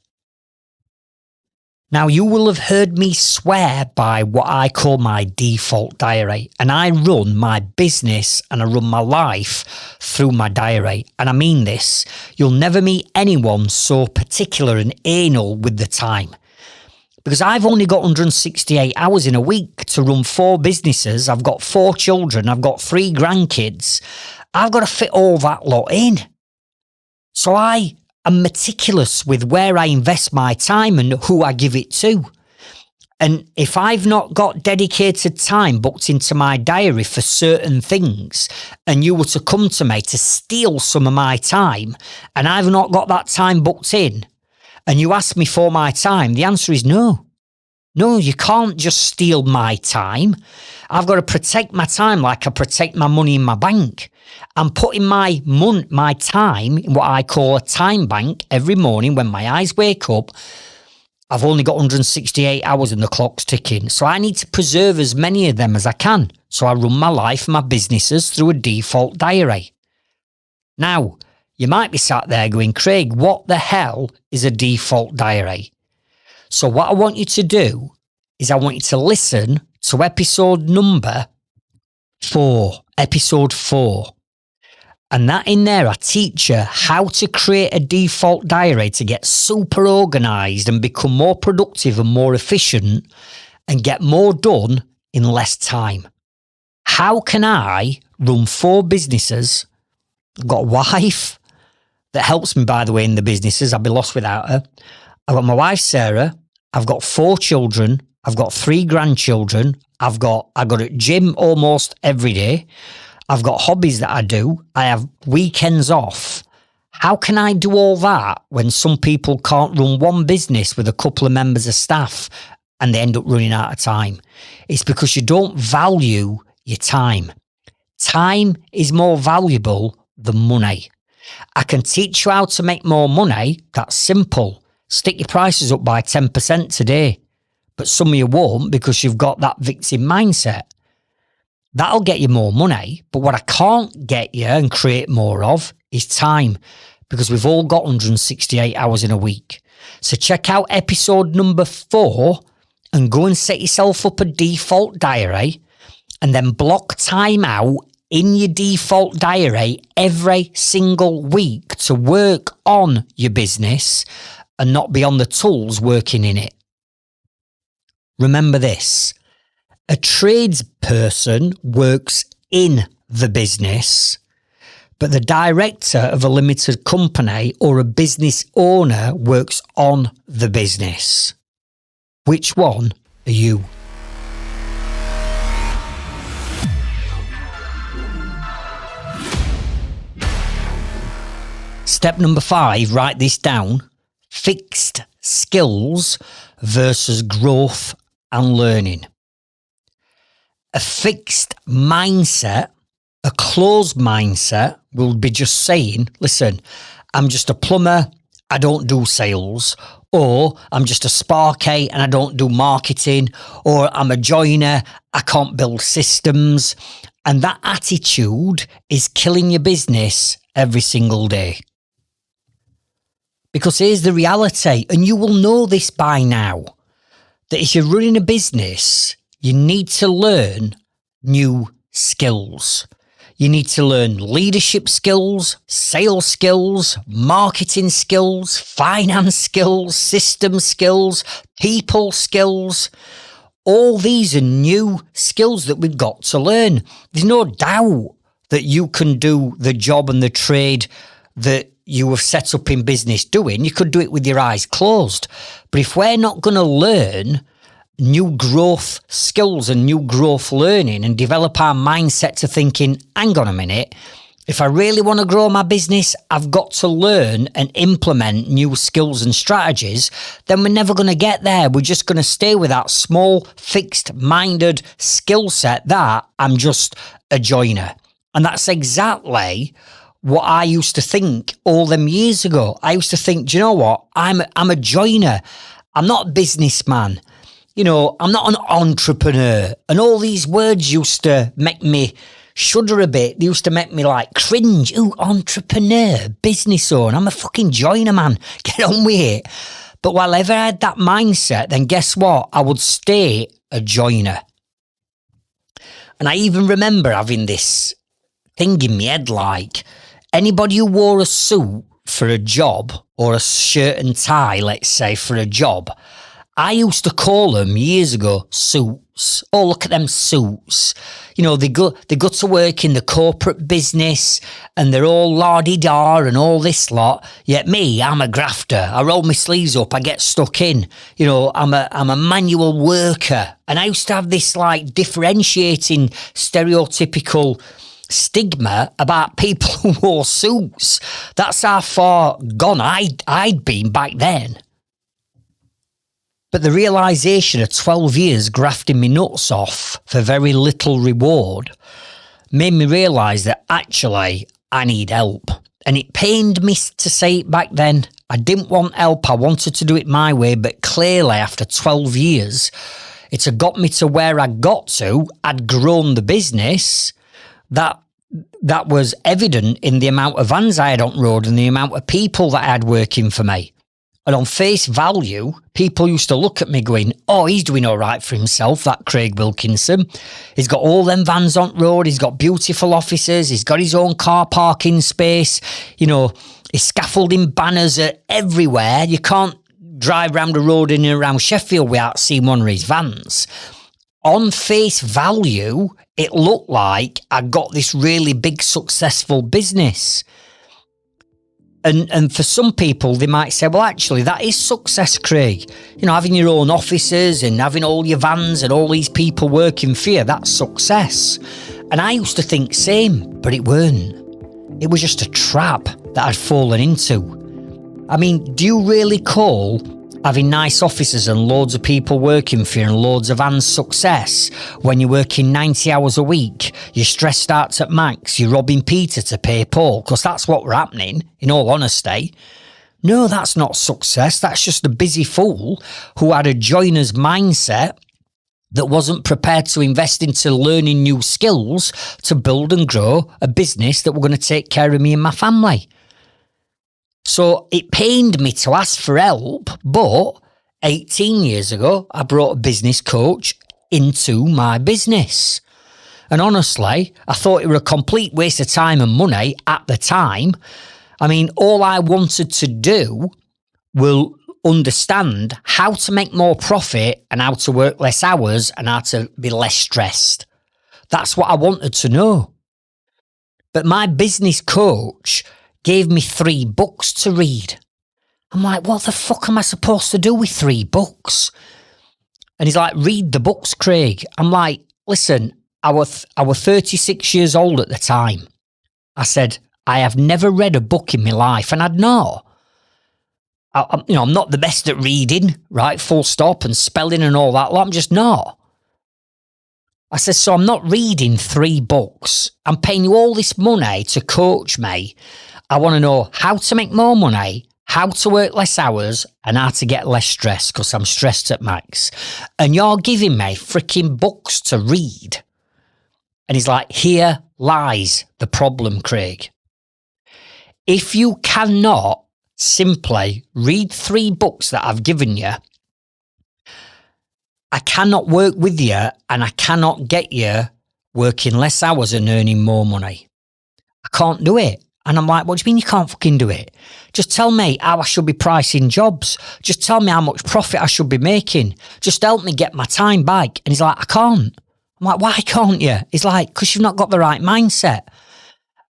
Now, you will have heard me swear by what I call my default diary, and I run my business and I run my life through my diary. And I mean this, you'll never meet anyone so particular and anal with the time. Because I've only got 168 hours in a week to run 4 businesses. I've got 4 children. I've got 3 grandkids. I've got to fit all that lot in. So I am meticulous with where I invest my time and who I give it to. And if I've not got dedicated time booked into my diary for certain things, and you were to come to me to steal some of my time, and I've not got that time booked in, and you ask me for my time, the answer is no. No, you can't just steal my time. I've got to protect my time like I protect my money in my bank. I'm putting my time in what I call a time bank every morning when my eyes wake up. I've only got 168 hours and the clock's ticking. So I need to preserve as many of them as I can. So I run my life, my businesses through a default diary. Now, you might be sat there going, Craig, what the hell is a default diary? So what I want you to do is I want you to listen to episode 4. And that in there, I teach you how to create a default diary to get super organised and become more productive and more efficient and get more done in less time. How can I run 4 businesses? I've got a wife that helps me, by the way, in the businesses. I'd be lost without her. I've got my wife, Sarah. I've got 4 children. I've got 3 grandchildren. I go to gym almost every day. I've got hobbies that I do. I have weekends off. How can I do all that when some people can't run one business with a couple of members of staff and they end up running out of time? It's because you don't value your time. Time is more valuable than money. I can teach you how to make more money. That's simple. Stick your prices up by 10% today. But some of you won't because you've got that victim mindset. That'll get you more money. But what I can't get you and create more of is time, because we've all got 168 hours in a week. So check out episode number 4 and go and set yourself up a default diary and then block time out in your default diary every single week to work on your business and not be on the tools working in it. Remember this, a tradesperson works in the business, but the director of a limited company or a business owner works on the business. Which one are you? Step number 5, write this down. Fixed skills versus growth and learning. A fixed mindset, a closed mindset, will be just saying, listen, I'm just a plumber, I don't do sales, or I'm just a sparky and I don't do marketing, or I'm a joiner, I can't build systems. And that attitude is killing your business every single day. Because here's the reality, and you will know this by now, that if you're running a business, you need to learn new skills. You need to learn leadership skills, sales skills, marketing skills, finance skills, system skills, people skills. All these are new skills that we've got to learn. There's no doubt that you can do the job and the trade that you have set up in business doing. You could do it with your eyes closed. But if we're not going to learn new growth skills and new growth learning and develop our mindset to thinking, hang on a minute, if I really want to grow my business, I've got to learn and implement new skills and strategies, then we're never going to get there. We're just going to stay with that small, fixed-minded skill set that I'm just a joiner. And that's exactly what I used to think all them years ago. I used to think, do you know what? I'm a joiner. I'm not a businessman. You know, I'm not an entrepreneur. And all these words used to make me shudder a bit. They used to make me like cringe. Ooh, entrepreneur, business owner. I'm a fucking joiner, man. Get on with it. But while I ever had that mindset, then guess what? I would stay a joiner. And I even remember having this thing in my head like, anybody who wore a suit for a job or a shirt and tie, let's say, for a job, I used to call them years ago suits. Oh, look at them suits. You know, they go to work in the corporate business and they're all la-di-da and all this lot. Yet me, I'm a grafter. I roll my sleeves up. I get stuck in. You know, I'm a manual worker. And I used to have this like differentiating stereotypical stigma about people who wore suits. That's how far gone I'd been back then. But the realisation of 12 years grafting me nuts off for very little reward made me realise that actually I need help. And it pained me to say it back then. I didn't want help. I wanted to do it my way. But clearly after 12 years, it had got me to where I got to. I'd grown the business. That was evident in the amount of vans I had on road and the amount of people that I had working for me. And on face value, people used to look at me going, oh, he's doing all right for himself, that Craig Wilkinson. He's got all them vans on road. He's got beautiful offices. He's got his own car parking space. You know, his scaffolding banners are everywhere. You can't drive round the road in and around Sheffield without seeing one of his vans. On face value, it looked like I got this really big, successful business. And for some people, they might say, well, actually, that is success, Craig. You know, having your own offices and having all your vans and all these people working for you, that's success. And I used to think same, but it weren't. It was just a trap that I'd fallen into. I mean, do you really call having nice offices and loads of people working for you and loads of vans success when you're working 90 hours a week, your stress starts at max, you're robbing Peter to pay Paul? Because that's what were happening, in all honesty. No, that's not success. That's just a busy fool who had a joiner's mindset that wasn't prepared to invest into learning new skills to build and grow a business that were going to take care of me and my family. So it pained me to ask for help, but 18 years ago, I brought a business coach into my business. And honestly, I thought it was a complete waste of time and money at the time. I mean, all I wanted to do was understand how to make more profit and how to work less hours and how to be less stressed. That's what I wanted to know. But my business coach gave me 3 books to read. I'm like, what the fuck am I supposed to do with 3 books? And he's like, read the books, Craig. I'm like, listen, I was 36 years old at the time. I said, I have never read a book in my life, and I'd not. I'm not the best at reading, right? Full stop, and spelling and all that. I'm just not. I said, so I'm not reading 3 books. I'm paying you all this money to coach me. I want to know how to make more money, how to work less hours, and how to get less stress because I'm stressed at max. And you're giving me freaking books to read. And he's like, here lies the problem, Craig. If you cannot simply read 3 books that I've given you, I cannot work with you and I cannot get you working less hours and earning more money. I can't do it. And I'm like, what do you mean you can't fucking do it? Just tell me how I should be pricing jobs. Just tell me how much profit I should be making. Just help me get my time back. And he's like, I can't. I'm like, why can't you? He's like, because you've not got the right mindset.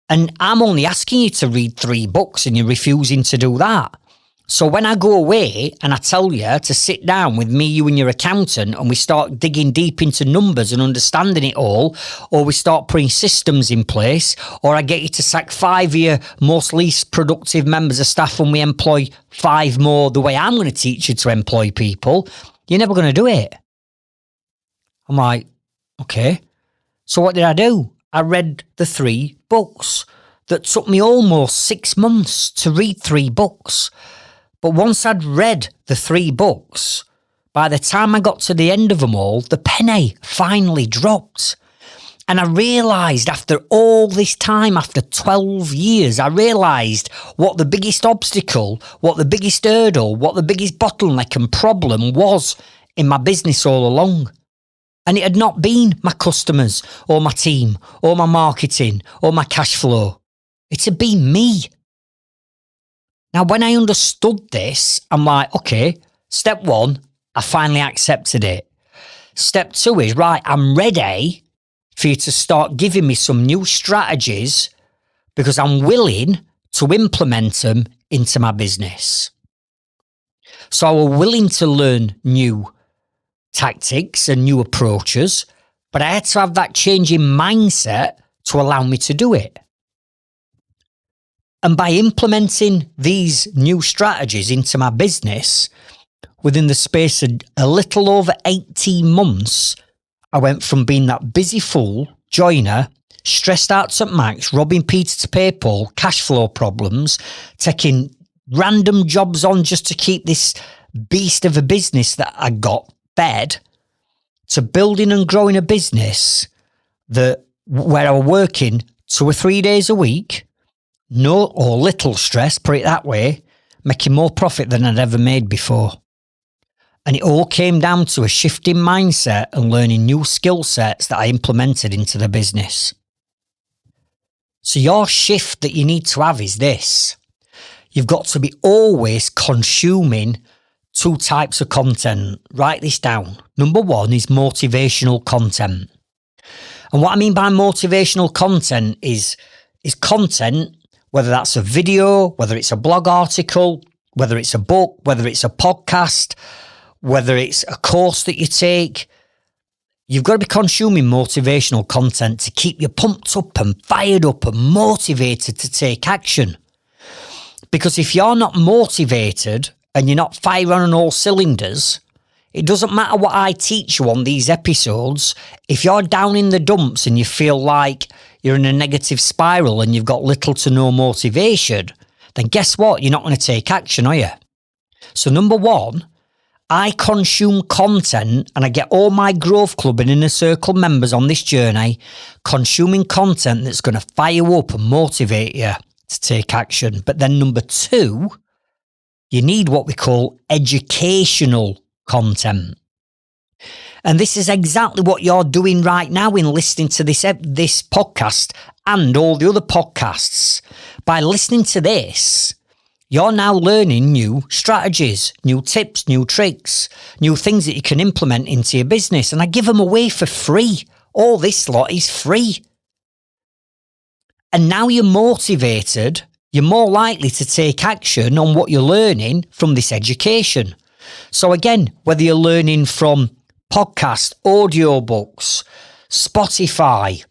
And I'm only asking you to read 3 books and you're refusing to do that. So when I go away and I tell you to sit down with me, you and your accountant, and we start digging deep into numbers and understanding it all, or we start putting systems in place, or I get you to sack 5 of your most least productive members of staff and we employ 5 more the way I'm going to teach you to employ people, you're never going to do it. I'm like, okay. So what did I do? I read the 3 books that took me almost 6 months to read 3 books. But once I'd read the 3 books, by the time I got to the end of them all, the penny finally dropped. And I realised after all this time, after 12 years, I realised what the biggest obstacle, what the biggest hurdle, what the biggest bottleneck and problem was in my business all along. And it had not been my customers or my team or my marketing or my cash flow. It had been me. Now, when I understood this, I'm like, okay, step 1, I finally accepted it. Step 2 is, right, I'm ready for you to start giving me some new strategies because I'm willing to implement them into my business. So I was willing to learn new tactics and new approaches, but I had to have that change in mindset to allow me to do it. And by implementing these new strategies into my business, within the space of a little over 18 months, I went from being that busy fool, joiner, stressed out to max, robbing Peter to pay Paul, cash flow problems, taking random jobs on just to keep this beast of a business that I got fed, to building and growing a business where I was working 2 or 3 days a week, no or little stress, put it that way, making more profit than I'd ever made before. And it all came down to a shift in mindset and learning new skill sets that I implemented into the business. So your shift that you need to have is this. You've got to be always consuming 2 types of content. Write this down. Number 1 is motivational content. And what I mean by motivational content is content, whether that's a video, whether it's a blog article, whether it's a book, whether it's a podcast, whether it's a course that you take. You've got to be consuming motivational content to keep you pumped up and fired up and motivated to take action. Because if you're not motivated and you're not firing on all cylinders, it doesn't matter what I teach you on these episodes. If you're down in the dumps and you feel like you're in a negative spiral and you've got little to no motivation, then guess what? You're not going to take action, are you? So number 1, I consume content and I get all my Growth Club and Inner Circle members on this journey consuming content that's going to fire you up and motivate you to take action. But then number 2, you need what we call educational content. And this is exactly what you're doing right now in listening to this podcast and all the other podcasts. By listening to this, you're now learning new strategies, new tips, new tricks, new things that you can implement into your business. And I give them away for free. All this lot is free. And now you're motivated, you're more likely to take action on what you're learning from this education. So again, whether you're learning from podcasts, audiobooks, Spotify,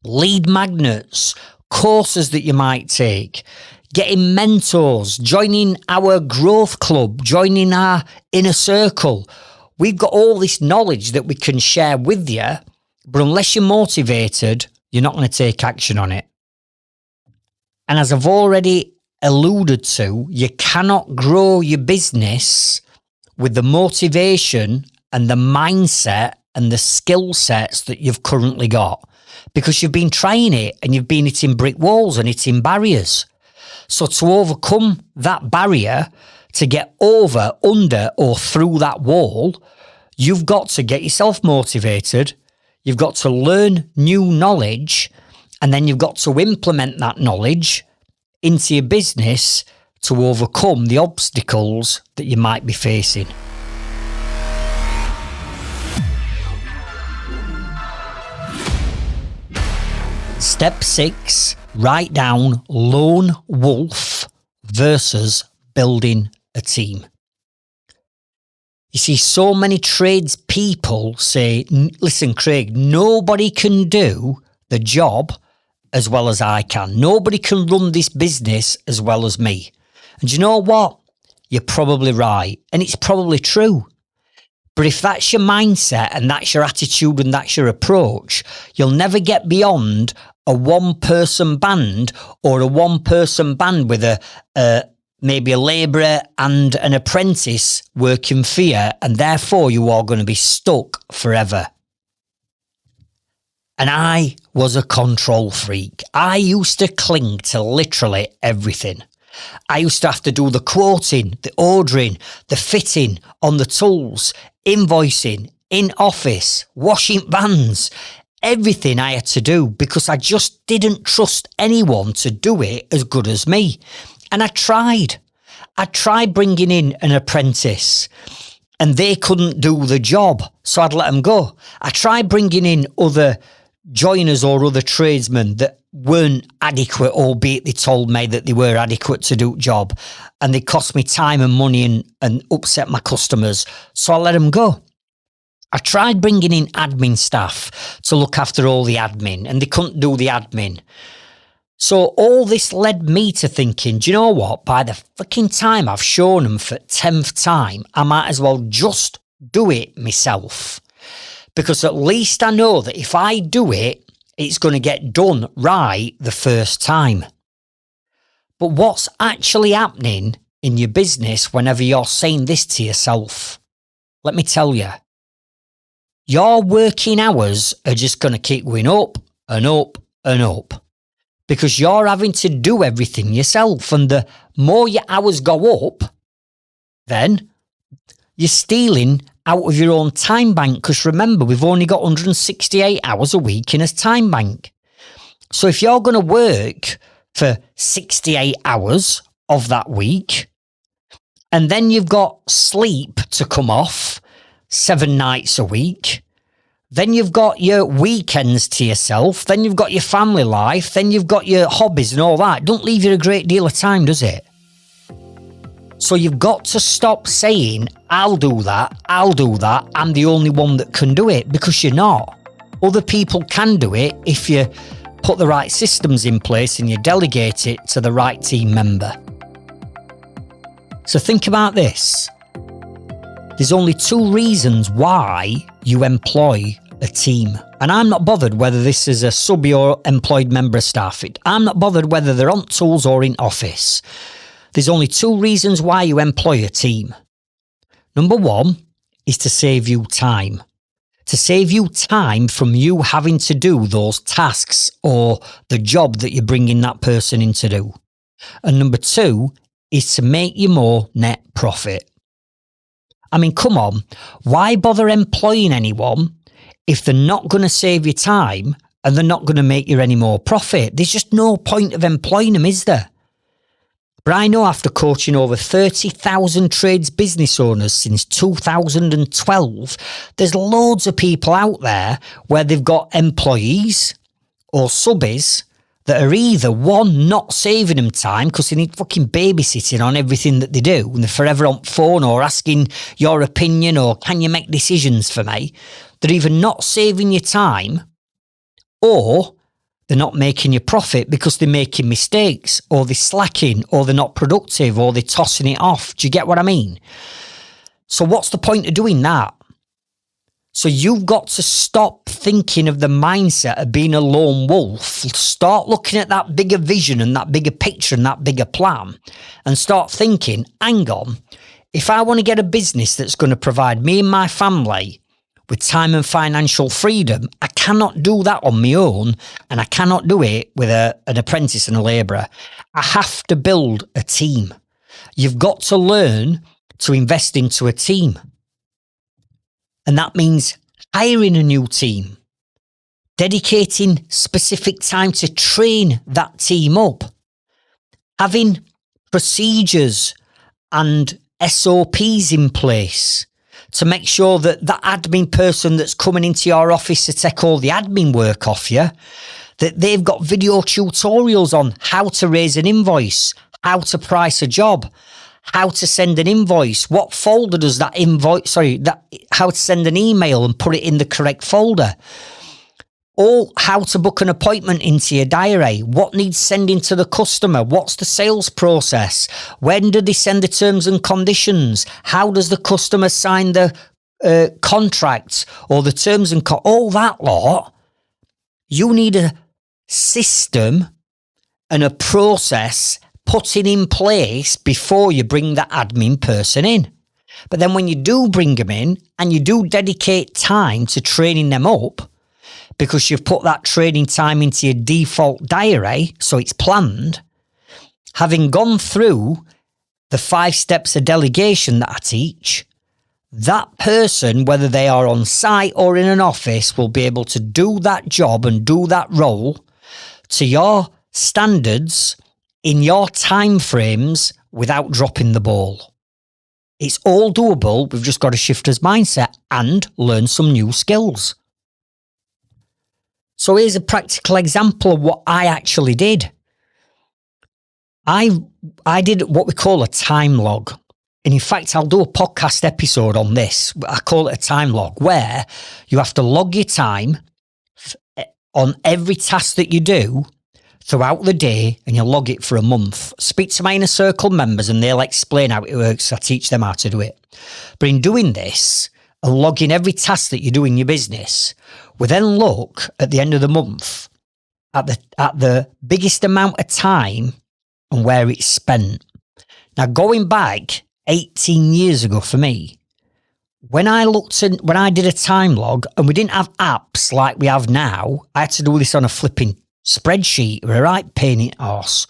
lead magnets, courses that you might take, getting mentors, joining our Growth Club, joining our Inner Circle. We've got all this knowledge that we can share with you, but unless you're motivated, you're not going to take action on it. And as I've already alluded to, you cannot grow your business with the motivation and the mindset and the skill sets that you've currently got, because you've been trying it and you've been hitting brick walls and hitting barriers. So to overcome that barrier, to get over, under or through that wall, you've got to get yourself motivated. You've got to learn new knowledge, and then you've got to implement that knowledge into your business to overcome the obstacles that you might be facing. Step 6, write down lone wolf versus building a team. You see, so many tradespeople say, listen, Craig, nobody can do the job as well as I can. Nobody can run this business as well as me. And you know what? You're probably right. And it's probably true. But if that's your mindset and that's your attitude and that's your approach, you'll never get beyond a one-person band or a one-person band with maybe a labourer and an apprentice working for you, and therefore you are going to be stuck forever. And I was a control freak. I used to cling to literally everything. I used to have to do the quoting, the ordering, the fitting on the tools, invoicing, in office, washing vans, everything I had to do because I just didn't trust anyone to do it as good as me. And I tried bringing in an apprentice. and they couldn't do the job, so I'd let them go. I tried bringing in other joiners or other tradesmen that weren't adequate, albeit they told me that they were adequate to do the job, and they cost me time and money and upset my customers, so I let them go. I tried bringing in admin staff to look after all the admin, and they couldn't do the admin. So all this led me to thinking, do you know what? By the fucking time I've shown them for 10th time, I might as well just do it myself. Because at least I know that if I do it, it's going to get done right the first time. But what's actually happening in your business whenever you're saying this to yourself? Let me tell you. Your working hours are just going to keep going up and up and up. Because you're having to do everything yourself. And the more your hours go up, then you're stealing out of your own time bank. Because remember, we've only got 168 hours a week in a time bank. So if you're going to work for 68 hours of that week, and then you've got sleep to come off 7 nights a week, then you've got your weekends to yourself, then you've got your family life, then you've got your hobbies and all that. Don't leave you a great deal of time, does it? So you've got to stop saying, I'll do that, I'm the only one that can do it, because you're not. Other people can do it if you put the right systems in place and you delegate it to the right team member. So think about this. There's only 2 reasons why you employ a team. And I'm not bothered whether this is a sub or employed member of staff. I'm not bothered whether they're on tools or in office. There's only 2 reasons why you employ a team. Number 1 is to save you time. To save you time from you having to do those tasks or the job that you're bringing that person in to do. And number 2 is to make you more net profit. I mean, come on, why bother employing anyone if they're not going to save you time and they're not going to make you any more profit? There's just no point of employing them, is there? But I know after coaching over 30,000 trades business owners since 2012, there's loads of people out there where they've got employees or subbies that are either, one, not saving them time because they need fucking babysitting on everything that they do and they're forever on phone or asking your opinion or can you make decisions for me? They're either not saving you time or they're not making you profit because they're making mistakes or they're slacking or they're not productive or they're tossing it off. Do you get what I mean? So what's the point of doing that? So you've got to stop thinking of the mindset of being a lone wolf. Start looking at that bigger vision and that bigger picture and that bigger plan and start thinking, hang on, if I want to get a business that's going to provide me and my family with time and financial freedom, I cannot do that on my own and I cannot do it with an apprentice and a labourer. I have to build a team. You've got to learn to invest into a team. And that means hiring a new team, dedicating specific time to train that team up, having procedures and SOPs in place to make sure that that admin person that's coming into your office to take all the admin work off you, that they've got video tutorials on how to raise an invoice, how to price a job, how to send an invoice, what folder does that invoice, how to send an email and put it in the correct folder. Or how to book an appointment into your diary, what needs sending to the customer, what's the sales process, when do they send the terms and conditions, how does the customer sign the contract or the terms and all that lot. You need a system and a process putting in place before you bring that admin person in. But then when you do bring them in and you do dedicate time to training them up, because you've put that training time into your default diary, so it's planned, having gone through the 5 steps of delegation that I teach, that person, whether they are on site or in an office, will be able to do that job and do that role to your standards in your time frames without dropping the ball. It's all doable. We've just got to shift his mindset and learn some new skills. So here's a practical example of what I actually did. I did what we call a time log. And in fact, I'll do a podcast episode on this. I call it a time log, where you have to log your time on every task that you do throughout the day, and you log it for a month. Speak to my inner circle members and they'll explain how it works. I teach them how to do it. But in doing this and logging every task that you do in your business, we then look at the end of the month at the biggest amount of time and where it's spent. Now, going back 18 years ago for me, when I did a time log, and we didn't have apps like we have now, I had to do this on a flipping spreadsheet. It was a right pain in the arse.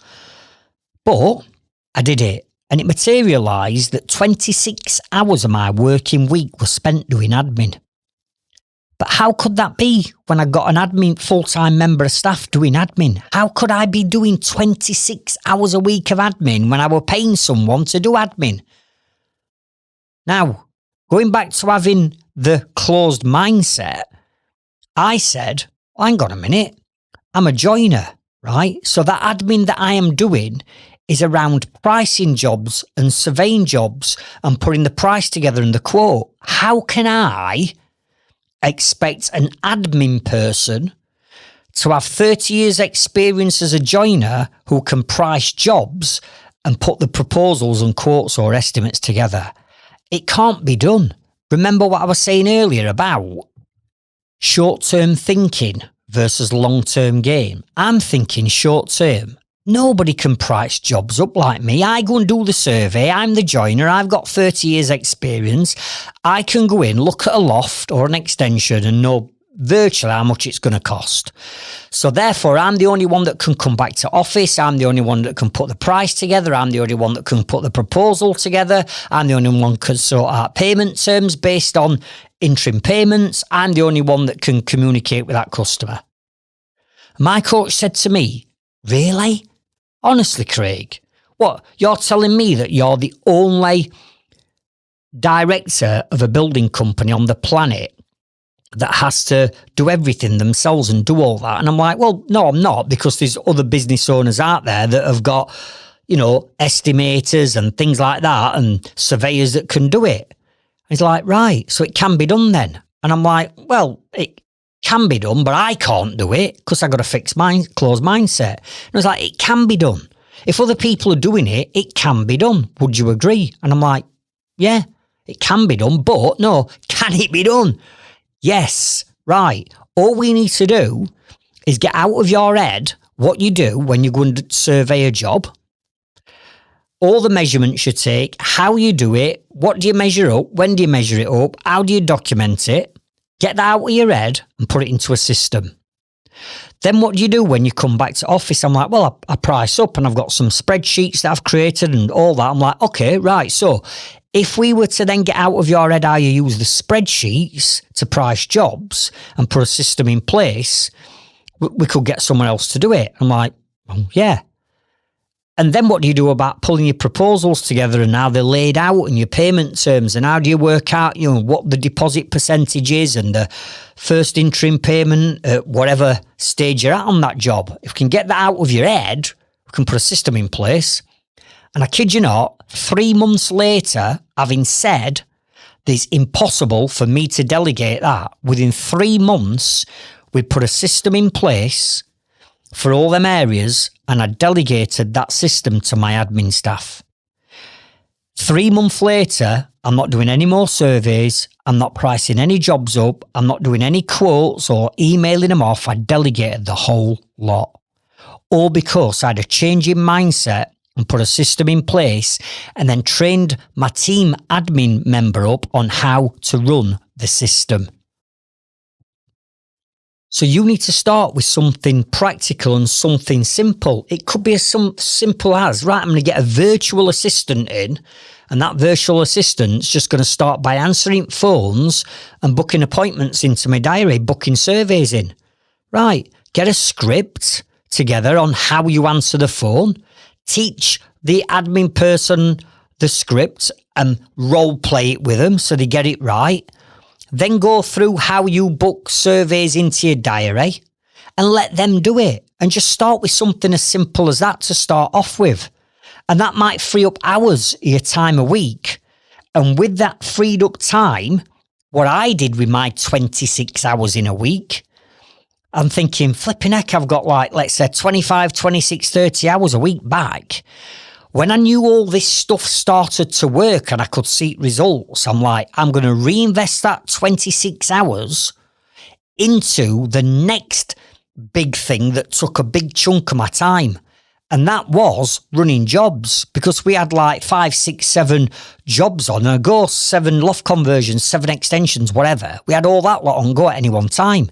But I did it, and it materialised that 26 hours of my working week was spent doing admin. But how could that be when I got an admin full-time member of staff doing admin? How could I be doing 26 hours a week of admin when I were paying someone to do admin? Now, going back to having the closed mindset, I said, hang on a minute, I'm a joiner, right? So that admin that I am doing is around pricing jobs and surveying jobs and putting the price together and the quote. How can I expect an admin person to have 30 years experience as a joiner who can price jobs and put the proposals and quotes or estimates together? It can't be done. Remember what I was saying earlier about short-term thinking versus long-term game. I'm thinking short-term. Nobody can price jobs up like me. I go and do the survey. I'm the joiner. I've got 30 years experience. I can go in, look at a loft or an extension and know virtually how much it's going to cost. So therefore, I'm the only one that can come back to office. I'm the only one that can put the price together. I'm the only one that can put the proposal together. I'm the only one that can sort out payment terms based on interim payments. I'm the only one that can communicate with that customer. My coach said to me, really? Honestly, Craig, what? You're telling me that you're the only director of a building company on the planet that has to do everything themselves and do all that? And I'm like, well, no, I'm not, because there's other business owners out there that have got, estimators and things like that and surveyors that can do it. He's like, right, so it can be done then. And I'm like, well, it can be done, but I can't do it because I've got a closed mindset. And I was like, it can be done. If other people are doing it, it can be done. Would you agree? And I'm like, yeah, it can be done, but no, can it be done? Yes, right. All we need to do is get out of your head what you do when you go and survey a job, all the measurements you take, how you do it, what do you measure up, when do you measure it up, how do you document it, get that out of your head and put it into a system. Then what do you do when you come back to office? I'm like, well, I price up and I've got some spreadsheets that I've created and all that. I'm like, okay, right. So if we were to then get out of your head how you use the spreadsheets to price jobs and put a system in place, we could get someone else to do it. I'm like, well, yeah. And then what do you do about pulling your proposals together and how they're laid out and your payment terms and how do you work out, what the deposit percentage is and the first interim payment at whatever stage you're at on that job? If we can get that out of your head, we can put a system in place. And I kid you not, 3 months later, having said it's impossible for me to delegate that, within 3 months, we put a system in place for all them areas and I delegated that system to my admin staff. 3 months later, I'm not doing any more surveys. I'm not pricing any jobs up. I'm not doing any quotes or emailing them off. I delegated the whole lot. All because I had a change in mindset and put a system in place and then trained my team admin member up on how to run the system. So you need to start with something practical and something simple. It could be as simple as, right, I'm going to get a virtual assistant in, and that virtual assistant's just going to start by answering phones and booking appointments into my diary, booking surveys in. Right, get a script together on how you answer the phone. Teach the admin person the script and role play it with them so they get it right. Then go through how you book surveys into your diary and let them do it. And just start with something as simple as that to start off with. And that might free up hours of your time a week. And with that freed up time, what I did with my 26 hours in a week, I'm thinking, flipping heck, I've got like, let's say 25, 26, 30 hours a week back. When I knew all this stuff started to work and I could see results, I'm like, I'm going to reinvest that 26 hours into the next big thing that took a big chunk of my time. And that was running jobs, because we had like 5, 6, 7 jobs on a go, 7 loft conversions, 7 extensions, whatever. We had all that lot on go at any one time.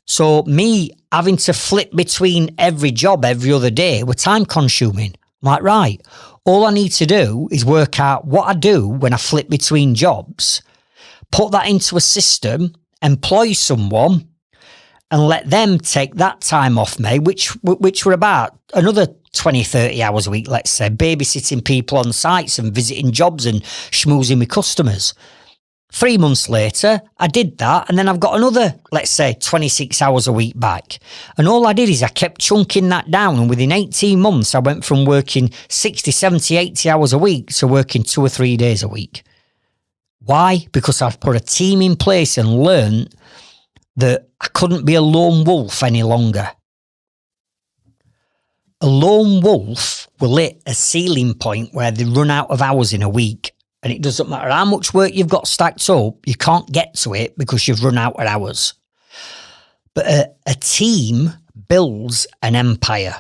So me having to flip between every job every other day were time consuming. I'm like, right, all I need to do is work out what I do when I flip between jobs, put that into a system, employ someone, and let them take that time off me, which were about another 20, 30 hours a week, let's say, babysitting people on sites and visiting jobs and schmoozing with customers. 3 months later, I did that, and then I've got another, let's say, 26 hours a week back. And all I did is I kept chunking that down, and within 18 months, I went from working 60, 70, 80 hours a week to working 2 or 3 days a week. Why? Because I've put a team in place and learned that I couldn't be a lone wolf any longer. A lone wolf will hit a ceiling point where they run out of hours in a week. And it doesn't matter how much work you've got stacked up, you can't get to it because you've run out of hours. But a team builds an empire.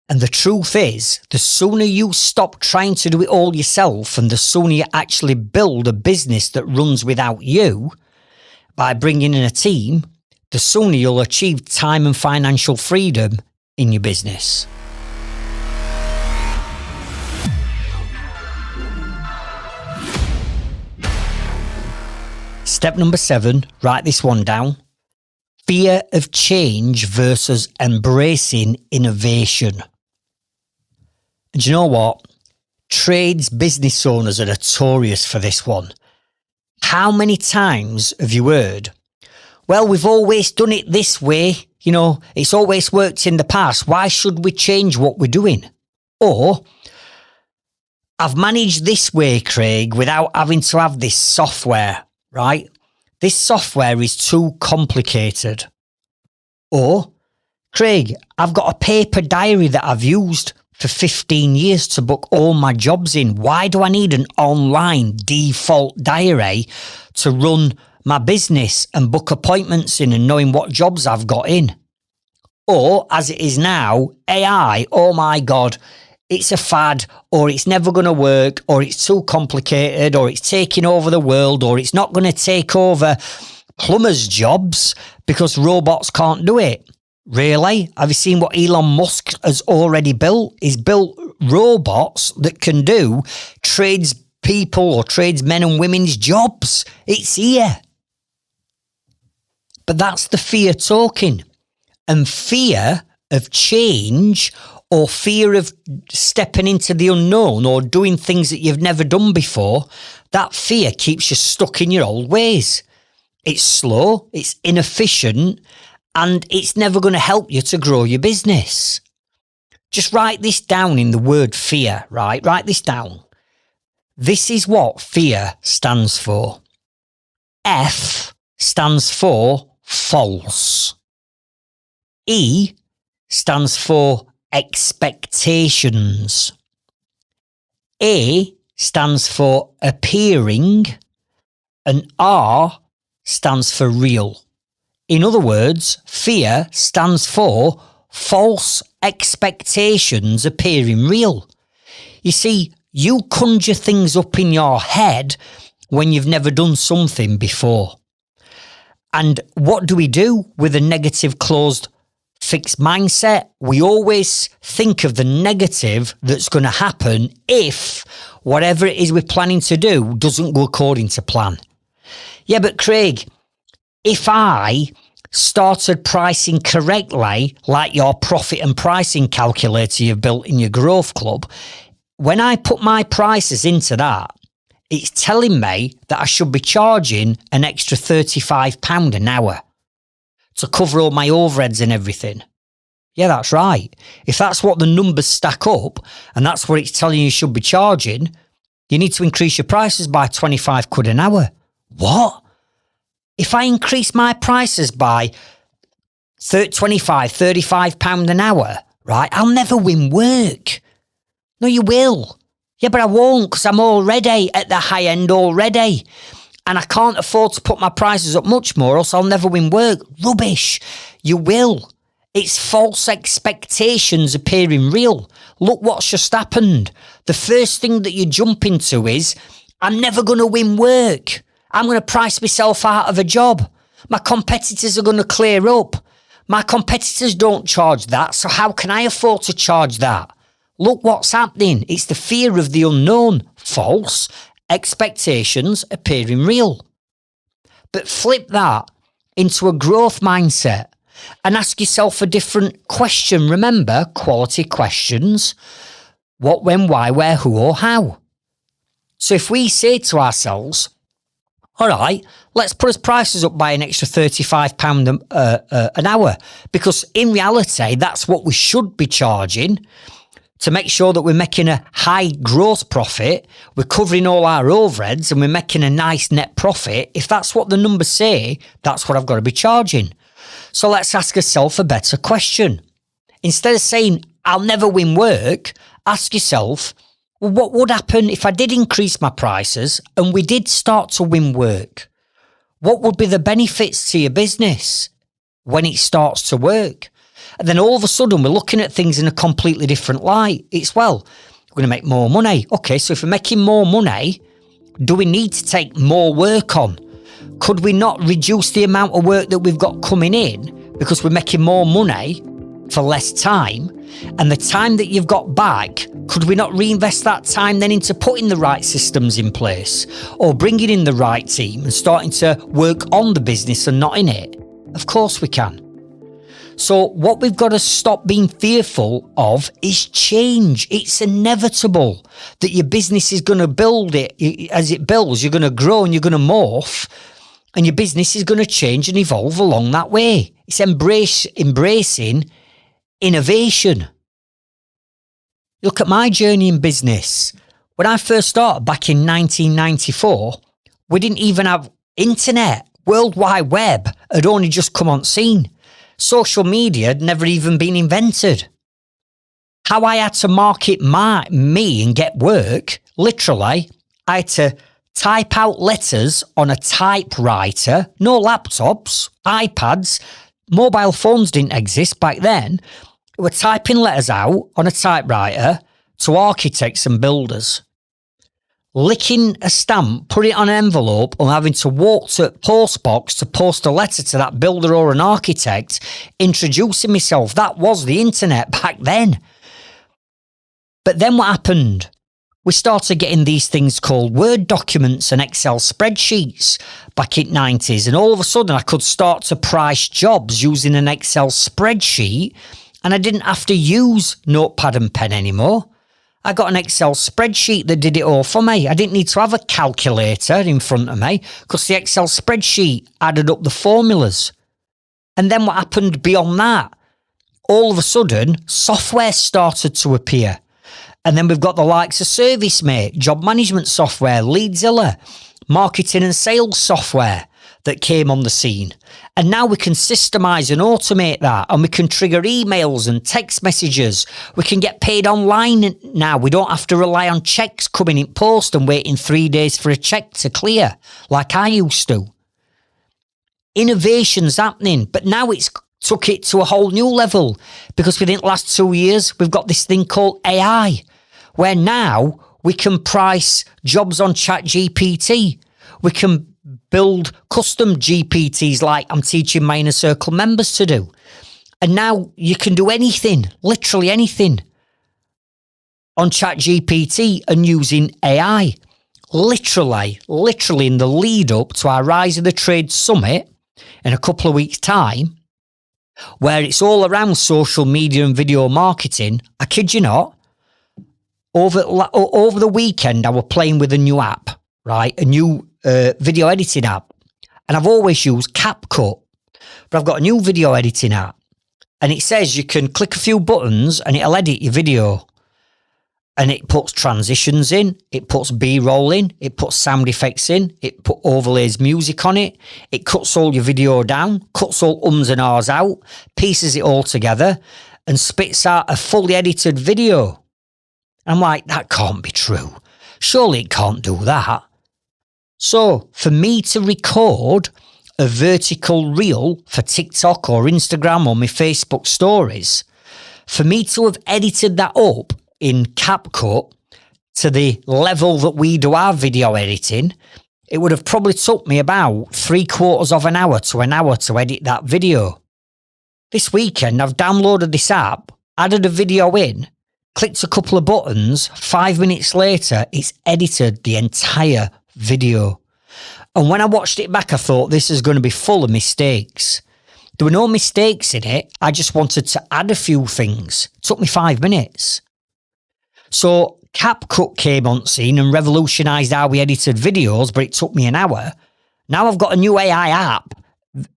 And the truth is, the sooner you stop trying to do it all yourself and the sooner you actually build a business that runs without you by bringing in a team, the sooner you'll achieve time and financial freedom in your business. Step number 7, write this one down. Fear of change versus embracing innovation. And do you know what? Trades business owners are notorious for this one. How many times have you heard, well, we've always done it this way. You know, it's always worked in the past. Why should we change what we're doing? Or, I've managed this way, Craig, without having to have this software, right? This software is too complicated. Or, Craig, I've got a paper diary that I've used for 15 years to book all my jobs in. Why do I need an online default diary to run my business and book appointments in and knowing what jobs I've got in? Or, as it is now, AI, oh my God, it's a fad, or it's never going to work, or it's too complicated, or it's taking over the world, or it's not going to take over plumbers' jobs because robots can't do it. Really? Have you seen what Elon Musk has already built? He's built robots that can do tradespeople or tradesmen and women's jobs. It's here. But that's the fear talking. And fear of change, or fear of stepping into the unknown or doing things that you've never done before, that fear keeps you stuck in your old ways. It's slow, it's inefficient, and it's never going to help you to grow your business. Just write this down in the word fear, right? Write this down. This is what fear stands for. F stands for false. E stands for expectations. A stands for appearing, and R stands for real. In other words, fear stands for false expectations appearing real. You see, you conjure things up in your head when you've never done something before. And what do we do with a negative closed fixed mindset? We always think of the negative that's going to happen if whatever it is we're planning to do doesn't go according to plan. Yeah, but Craig, if I started pricing correctly, like your profit and pricing calculator you've built in your growth club, when I put my prices into that, it's telling me that I should be charging an extra £35 an hour to cover all my overheads and everything. Yeah, that's right. If that's what the numbers stack up and that's what it's telling you should be charging, you need to increase your prices by 25 quid an hour. What? If I increase my prices by 25, £35 an hour, right, I'll never win work. No, you will. Yeah, but I won't, because I'm already at the high end already. And I can't afford to put my prices up much more, else I'll never win work. Rubbish. You will. It's false expectations appearing real. Look what's just happened. The first thing that you jump into is, I'm never going to win work. I'm going to price myself out of a job. My competitors are going to clear up. My competitors don't charge that, so how can I afford to charge that? Look what's happening. It's the fear of the unknown. False expectations appearing real. But flip that into a growth mindset and ask yourself a different question. Remember, quality questions. What, when, why, where, who, or how. So if we say to ourselves, all right, let's put his prices up by an extra £35 an hour, because in reality, that's what we should be charging to make sure that we're making a high gross profit, we're covering all our overheads, and we're making a nice net profit. If that's what the numbers say, that's what I've got to be charging. So let's ask ourselves a better question. Instead of saying, I'll never win work, ask yourself, well, what would happen if I did increase my prices and we did start to win work? What would be the benefits to your business when it starts to work? And then all of a sudden, we're looking at things in a completely different light. It's, well, we're going to make more money. Okay, so if we're making more money, do we need to take more work on? Could we not reduce the amount of work that we've got coming in because we're making more money for less time? And the time that you've got back, could we not reinvest that time then into putting the right systems in place or bringing in the right team and starting to work on the business and not in it? Of course we can. So what we've got to stop being fearful of is change. It's inevitable that your business is going to build it. As it builds, you're going to grow and you're going to morph, and your business is going to change and evolve along that way. It's embracing innovation. Look at my journey in business. When I first started back in 1994, we didn't even have internet. World Wide Web had only just come on scene. Social media had never even been invented. How I had to market me and get work, literally, I had to type out letters on a typewriter, no laptops, iPads, mobile phones didn't exist back then. We were typing letters out on a typewriter to architects and builders. Licking a stamp, put it on an envelope, and having to walk to a post box to post a letter to that builder or an architect, introducing myself. That was the internet back then. But then what happened? We started getting these things called Word documents and Excel spreadsheets back in the 90s. And all of a sudden I could start to price jobs using an Excel spreadsheet, and I didn't have to use notepad and pen anymore. I got an Excel spreadsheet that did it all for me. I didn't need to have a calculator in front of me because the Excel spreadsheet added up the formulas. And then what happened beyond that? All of a sudden, software started to appear. And then we've got the likes of ServiceMate, job management software, Leadzilla, marketing and sales software that came on the scene. And now we can systemize and automate that, and we can trigger emails and text messages. We can get paid online now. We don't have to rely on checks coming in post and waiting 3 days for a check to clear like I used to. Innovation's happening, but now it's took it to a whole new level, because within the last 2 years, we've got this thing called AI, where now we can price jobs on ChatGPT. We can build custom GPTs like I'm teaching my Inner Circle members to do. And now you can do anything, literally anything, on ChatGPT and using AI. Literally in the lead up to our Rise of the Trade Summit in a couple of weeks' time, where it's all around social media and video marketing, I kid you not, over the weekend, I was playing with a new app, right? A new video editing app. And I've always used CapCut, but I've got a new video editing app. And it says you can click a few buttons and it'll edit your video. And it puts transitions in, it puts B-roll in, it puts sound effects in, it overlays music on it, it cuts all your video down, cuts all ums and ahs out, pieces it all together, and spits out a fully edited video. I'm like, that can't be true. Surely it can't do that. So, for me to record a vertical reel for TikTok or Instagram or my Facebook stories, for me to have edited that up in CapCut to the level that we do our video editing, it would have probably took me about 3/4 of an hour to an hour to edit that video. This weekend, I've downloaded this app, added a video in, clicked a couple of buttons, 5 minutes later, it's edited the entire video. And when I watched it back, I thought this is going to be full of mistakes. There were no mistakes in it. I just wanted to add a few things. It took me 5 minutes. So CapCut came on scene and revolutionised how we edited videos, but it took me an hour. Now I've got a new AI app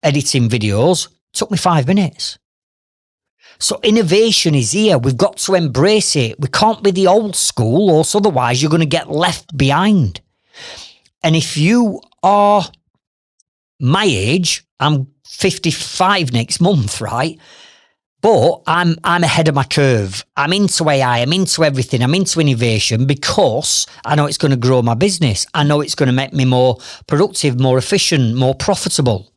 editing videos. It took me 5 minutes. So innovation is here. We've got to embrace it. We can't be the old school, or otherwise you're going to get left behind. And if you are my age, I'm 55 next month, right? But I'm ahead of my curve. I'm into AI. I'm into everything. I'm into innovation because I know it's going to grow my business. I know it's going to make me more productive, more efficient, more profitable.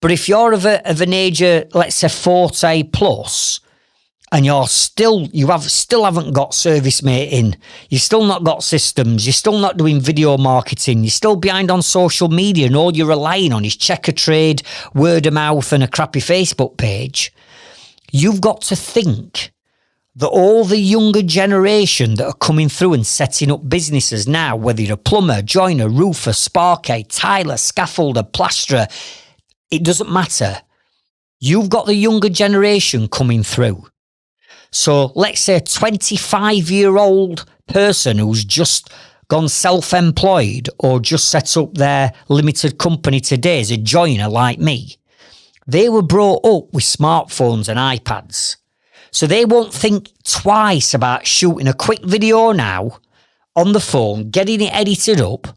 But if you're of an age of, let's say, 40 plus, and you still haven't got ServiceMate in, you've still not got systems, you're still not doing video marketing, you're still behind on social media, and all you're relying on is check a trade, word of mouth, and a crappy Facebook page, you've got to think that all the younger generation that are coming through and setting up businesses now, whether you're a plumber, joiner, roofer, sparky, tiler, scaffolder, plasterer, it doesn't matter. You've got the younger generation coming through. So let's say a 25-year-old person who's just gone self-employed or just set up their limited company today as a joiner like me. They were brought up with smartphones and iPads. So they won't think twice about shooting a quick video now on the phone, getting it edited up,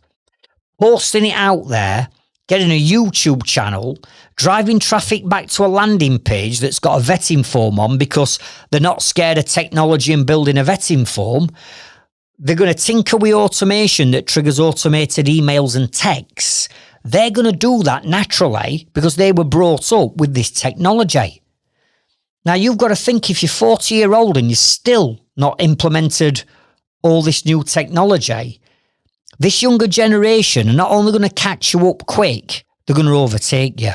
posting it out there, getting a YouTube channel, driving traffic back to a landing page that's got a vetting form on because they're not scared of technology and building a vetting form. They're going to tinker with automation that triggers automated emails and texts. They're going to do that naturally because they were brought up with this technology. Now, you've got to think, if you're 40-year-old and you've still not implemented all this new technology, this younger generation are not only going to catch you up quick, they're going to overtake you.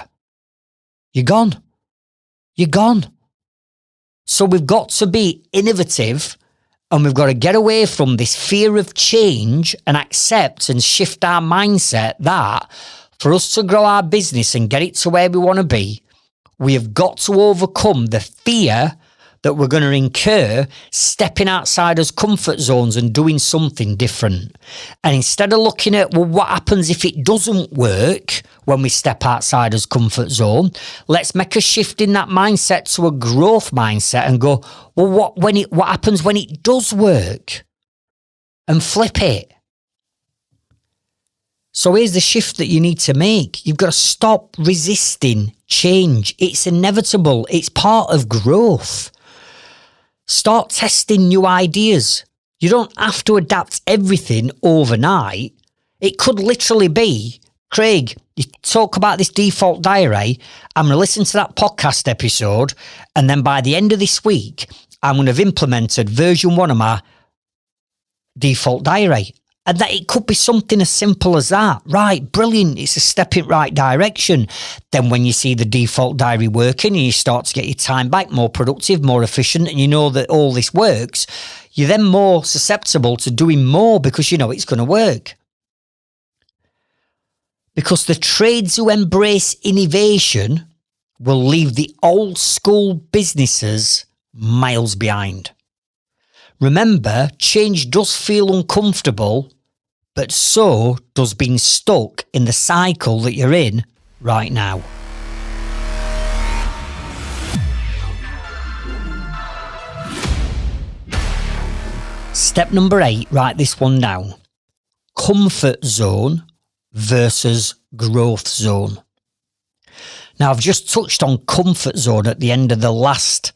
You're gone. You're gone. So we've got to be innovative, and we've got to get away from this fear of change and accept and shift our mindset that for us to grow our business and get it to where we want to be, we have got to overcome the fear that we're going to incur stepping outside our comfort zones and doing something different. And instead of looking at, well, what happens if it doesn't work when we step outside our comfort zone, let's make a shift in that mindset to a growth mindset and go, well, what happens when it does work? And flip it. So here's the shift that you need to make. You've got to stop resisting change. It's inevitable. It's part of growth. Start testing new ideas. You don't have to adapt everything overnight. It could literally be, Craig, you talk about this default diary, I'm going to listen to that podcast episode, and then by the end of this week, I'm going to have implemented version 1 of my default diary. And that it could be something as simple as that. Right, brilliant. It's a step in right direction. Then when you see the default diary working and you start to get your time back, more productive, more efficient, and you know that all this works, you're then more susceptible to doing more because you know it's going to work. Because the trades who embrace innovation will leave the old school businesses miles behind. Remember, change does feel uncomfortable, but so does being stuck in the cycle that you're in right now. Step number 8, write this one down. Comfort zone versus growth zone. Now, I've just touched on comfort zone at the end of the last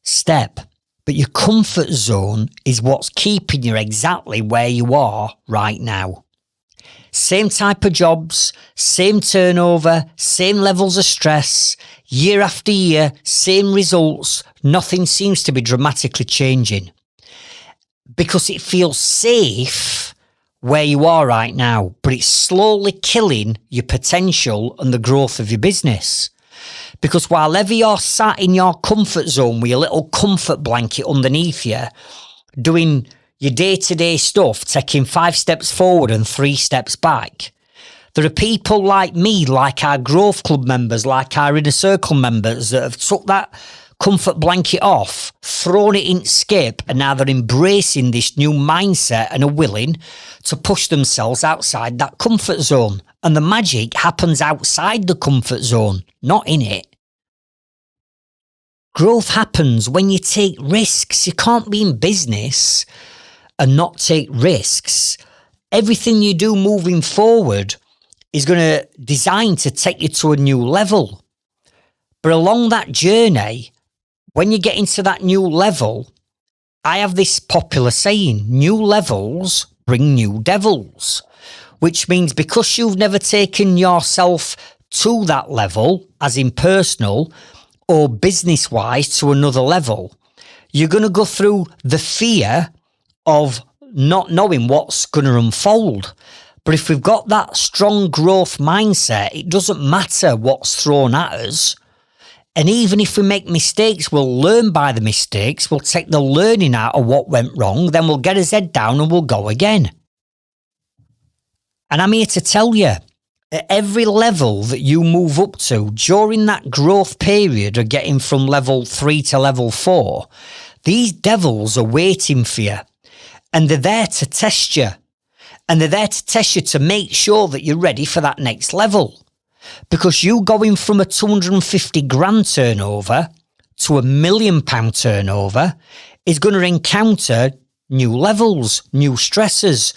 step, but your comfort zone is what's keeping you exactly where you are right now. Same type of jobs, same turnover, same levels of stress, year after year, same results. Nothing seems to be dramatically changing because it feels safe where you are right now, but it's slowly killing your potential and the growth of your business. Because while ever you're sat in your comfort zone with your little comfort blanket underneath you, doing your day-to-day stuff, taking 5 steps forward and 3 steps back, there are people like me, like our Growth Club members, like our Inner Circle members that have took that comfort blanket off, thrown it in skip, and now they're embracing this new mindset and are willing to push themselves outside that comfort zone. And the magic happens outside the comfort zone, not in it. Growth happens when you take risks. You can't be in business and not take risks. Everything you do moving forward is going to design to take you to a new level. But along that journey, when you get into that new level, I have this popular saying, new levels bring new devils, which means because you've never taken yourself to that level, as in personal or business-wise to another level, you're going to go through the fear of not knowing what's going to unfold. But if we've got that strong growth mindset, it doesn't matter what's thrown at us. And even if we make mistakes, we'll learn by the mistakes. We'll take the learning out of what went wrong. Then we'll get his head down and we'll go again. And I'm here to tell you, at every level that you move up to during that growth period of getting from level 3 to level 4, these devils are waiting for you. And they're there to test you. And they're there to test you to make sure that you're ready for that next level. Because you going from a 250 grand turnover to £1 million turnover is going to encounter new levels, new stresses,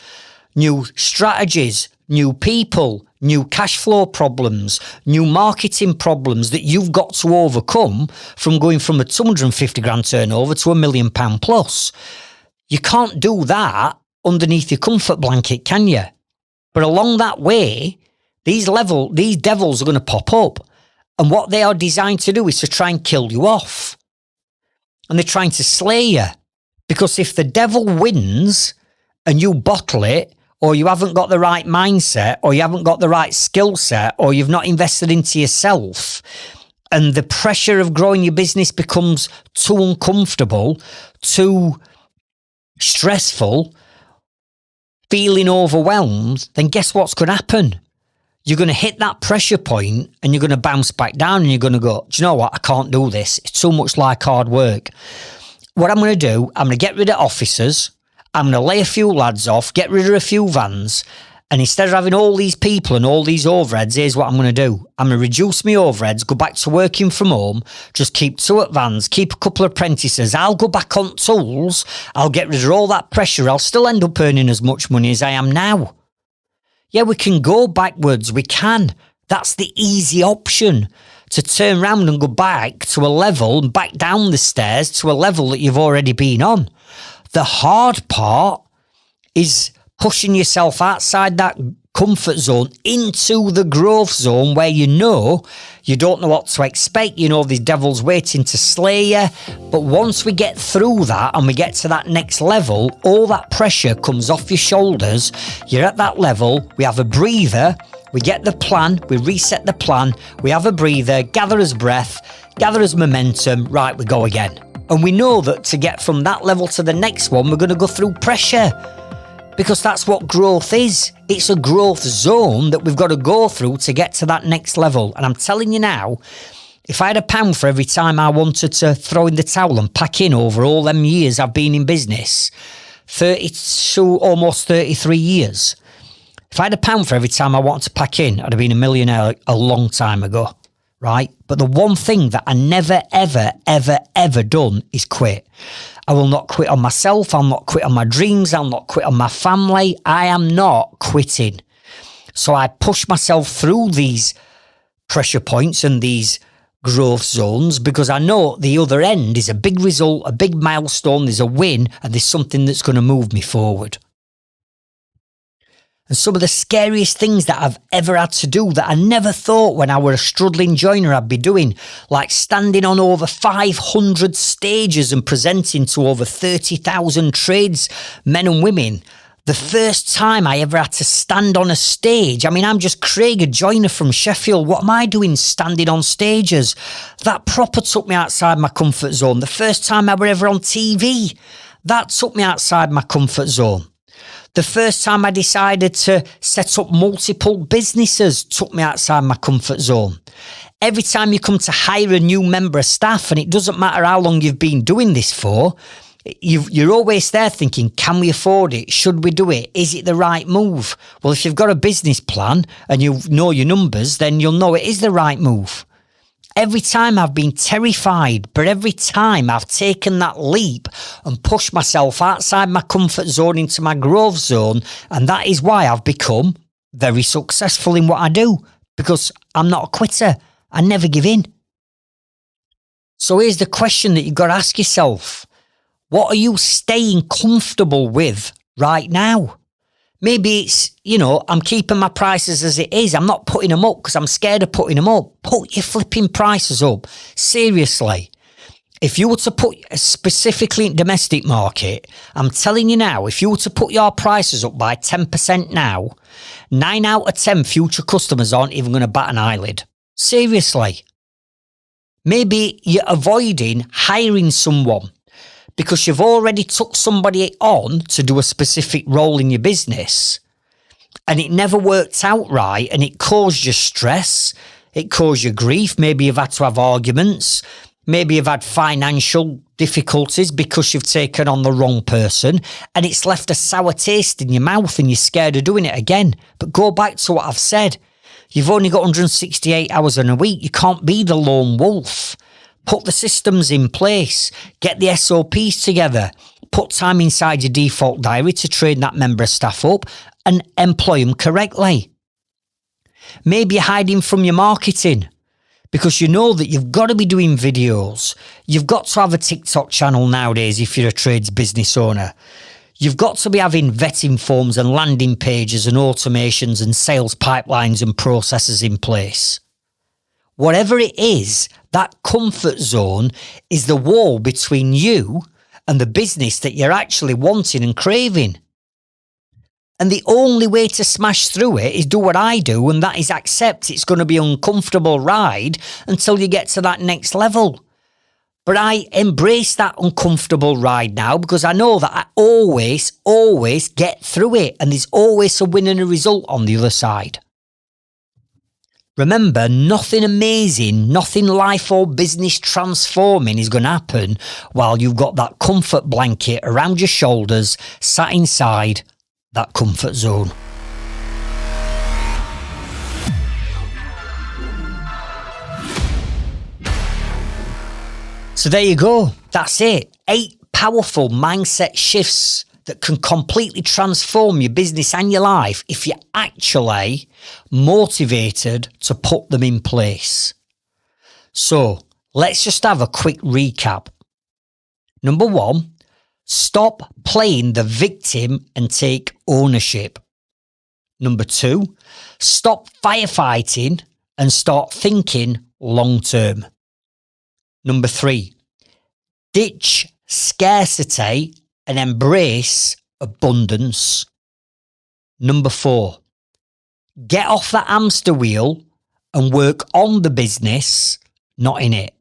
new strategies, new people, new cash flow problems, new marketing problems that you've got to overcome from going from a 250 grand turnover to £1 million plus. You can't do that underneath your comfort blanket, can you? But along that way, these devils are going to pop up. And what they are designed to do is to try and kill you off. And they're trying to slay you. Because if the devil wins and you bottle it, or you haven't got the right mindset, or you haven't got the right skill set, or you've not invested into yourself, and the pressure of growing your business becomes too uncomfortable, too stressful, feeling overwhelmed, then guess what's going to happen? You're going to hit that pressure point and you're going to bounce back down and you're going to go, do you know what? I can't do this. It's too much like hard work. What I'm going to do, I'm going to get rid of officers. I'm going to lay a few lads off, get rid of a few vans. And instead of having all these people and all these overheads, here's what I'm going to do. I'm going to reduce my overheads, go back to working from home, just keep 2 at vans, keep a couple of apprentices. I'll go back on tools. I'll get rid of all that pressure. I'll still end up earning as much money as I am now. Yeah, we can go backwards. We can. That's the easy option, to turn around and go back to a level and back down the stairs to a level that you've already been on. The hard part is pushing yourself outside that comfort zone into the growth zone where you don't know what to expect. You know, the devil's waiting to slay you. But once we get through that and we get to that next level, all that pressure comes off your shoulders. You're at that level. We have a breather. We get the plan. We reset the plan. We have a breather, gather us breath, gather us momentum. Right, we go again. And we know that to get from that level to the next one, we're going to go through pressure. Because that's what growth is. It's a growth zone that we've got to go through to get to that next level. And I'm telling you now, If I had £1 for every time I wanted to throw in the towel and pack in over all them years I've been in business, 32, almost 33 years, if I had £1 for every time I wanted to pack in, I'd have been a millionaire a long time ago, right? But the one thing that I never, ever, ever, ever done is quit. I will not quit on myself. I'll not quit on my dreams. I'll not quit on my family. I am not quitting. So I push myself through these pressure points and these growth zones because I know at the other end is a big result, a big milestone, there's a win, and there's something that's going to move me forward. And some of the scariest things that I've ever had to do that I never thought when I were a struggling joiner I'd be doing, like standing on over 500 stages and presenting to over 30,000 tradesmen and women. The first time I ever had to stand on a stage, I mean, I'm just Craig, a joiner from Sheffield. What am I doing standing on stages? That proper took me outside my comfort zone. The first time I were ever on TV, that took me outside my comfort zone. The first time I decided to set up multiple businesses took me outside my comfort zone. Every time you come to hire a new member of staff, and it doesn't matter how long you've been doing this for, you're always there thinking, can we afford it? Should we do it? Is it the right move? Well, if you've got a business plan and you know your numbers, then you'll know it is the right move. Every time I've been terrified, but every time I've taken that leap and pushed myself outside my comfort zone into my growth zone, and that is why I've become very successful in what I do, because I'm not a quitter. I never give in. So here's the question that you've got to ask yourself. What are you staying comfortable with right now? Maybe it's, I'm keeping my prices as it is. I'm not putting them up because I'm scared of putting them up. Put your flipping prices up. Seriously. If you were to put, specifically in domestic market, I'm telling you now, if you were to put your prices up by 10% now, 9 out of 10 future customers aren't even going to bat an eyelid. Seriously. Maybe you're avoiding hiring someone because you've already took somebody on to do a specific role in your business and it never worked out right and it caused you stress, it caused you grief, maybe you've had to have arguments, maybe you've had financial difficulties because you've taken on the wrong person and it's left a sour taste in your mouth and you're scared of doing it again. But go back to what I've said. You've only got 168 hours in a week. You can't be the lone wolf. Put the systems in place, get the SOPs together, put time inside your default diary to train that member of staff up and employ them correctly. Maybe you're hiding from your marketing because you know that you've got to be doing videos. You've got to have a TikTok channel nowadays if you're a trades business owner. You've got to be having vetting forms and landing pages and automations and sales pipelines and processes in place. Whatever it is, that comfort zone is the wall between you and the business that you're actually wanting and craving. And the only way to smash through it is do what I do, and that is accept it's going to be an uncomfortable ride until you get to that next level. But I embrace that uncomfortable ride now because I know that I always get through it, and there's always a win and a result on the other side. Remember, nothing amazing, nothing life or business transforming is going to happen while you've got that comfort blanket around your shoulders, sat inside that comfort zone. So there you go. That's it. 8 powerful mindset shifts that can completely transform your business and your life if you're actually motivated to put them in place. So let's just have a quick recap. Number 1, stop playing the victim and take ownership. Number 2, stop firefighting and start thinking long term. Number 3, ditch scarcity and embrace abundance. Number 4, get off the hamster wheel and work on the business, not in it.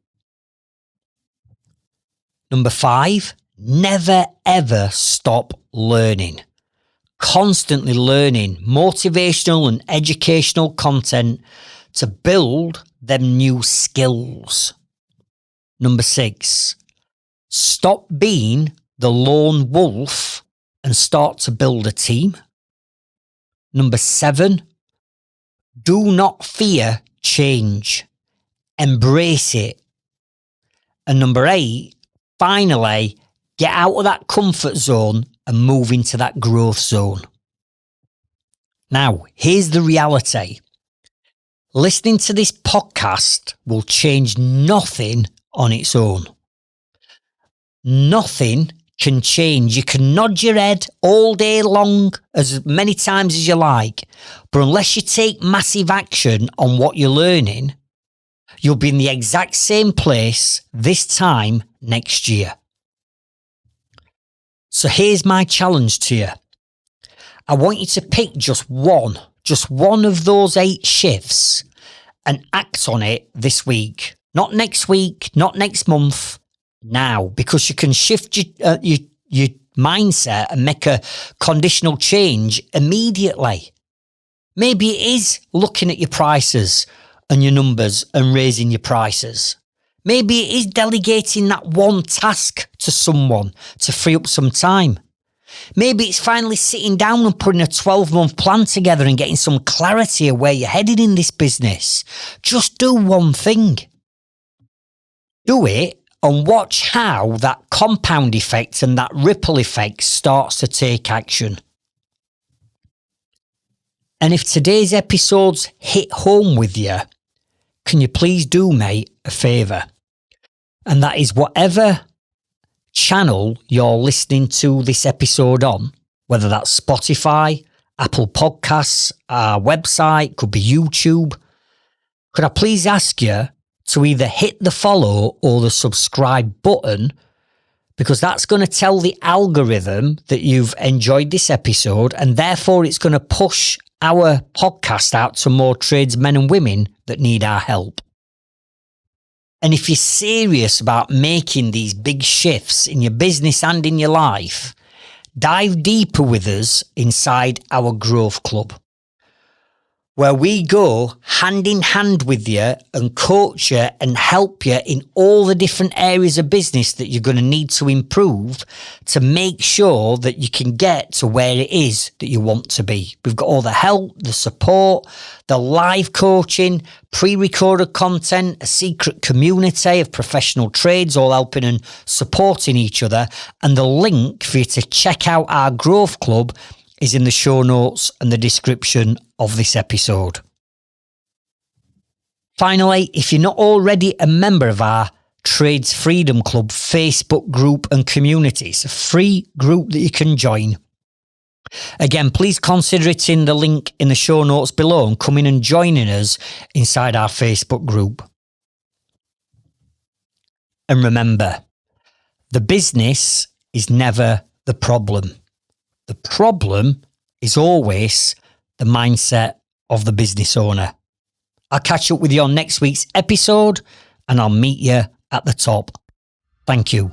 Number 5, never ever stop learning. Constantly learning motivational and educational content to build them new skills. Number 6, stop being the lone wolf and start to build a team. Number 7, do not fear change. Embrace it. And number 8, finally, get out of that comfort zone and move into that growth zone. Now, here's the reality. Listening to this podcast will change nothing on its own. Nothing can change. You can nod your head all day long as many times as you like, but unless you take massive action on what you're learning, you'll be in the exact same place this time next year. So here's my challenge to you. I want you to pick just one of those 8 shifts and act on it this week. Not next week, not next month, now, because you can shift your mindset and make a conditional change immediately. Maybe it is looking at your prices and your numbers and raising your prices. Maybe it is delegating that one task to someone to free up some time. Maybe it's finally sitting down and putting a 12-month plan together and getting some clarity of where you're headed in this business. Just do one thing. Do it and watch how that compound effect and that ripple effect starts to take action. And if today's episodes hit home with you, can you please do me a favour? And that is whatever channel you're listening to this episode on, whether that's Spotify, Apple Podcasts, our website, could be YouTube, could I please ask you to either hit the follow or the subscribe button, because that's going to tell the algorithm that you've enjoyed this episode, and therefore it's going to push our podcast out to more tradesmen and women that need our help. And if you're serious about making these big shifts in your business and in your life, dive deeper with us inside our Growth Club, where we go hand in hand with you and coach you and help you in all the different areas of business that you're going to need to improve to make sure that you can get to where it is that you want to be. We've got all the help, the support, the live coaching, pre-recorded content, a secret community of professional trades all helping and supporting each other. And the link for you to check out our Growth Club is in the show notes and the description of this episode. Finally, if you're not already a member of our Trades Freedom Club Facebook group and community, it's a free group that you can join. Again, please consider it in the link in the show notes below and come in and joining us inside our Facebook group. And remember, the business is never the problem. The problem is always the mindset of the business owner. I'll catch up with you on next week's episode and I'll meet you at the top. Thank you.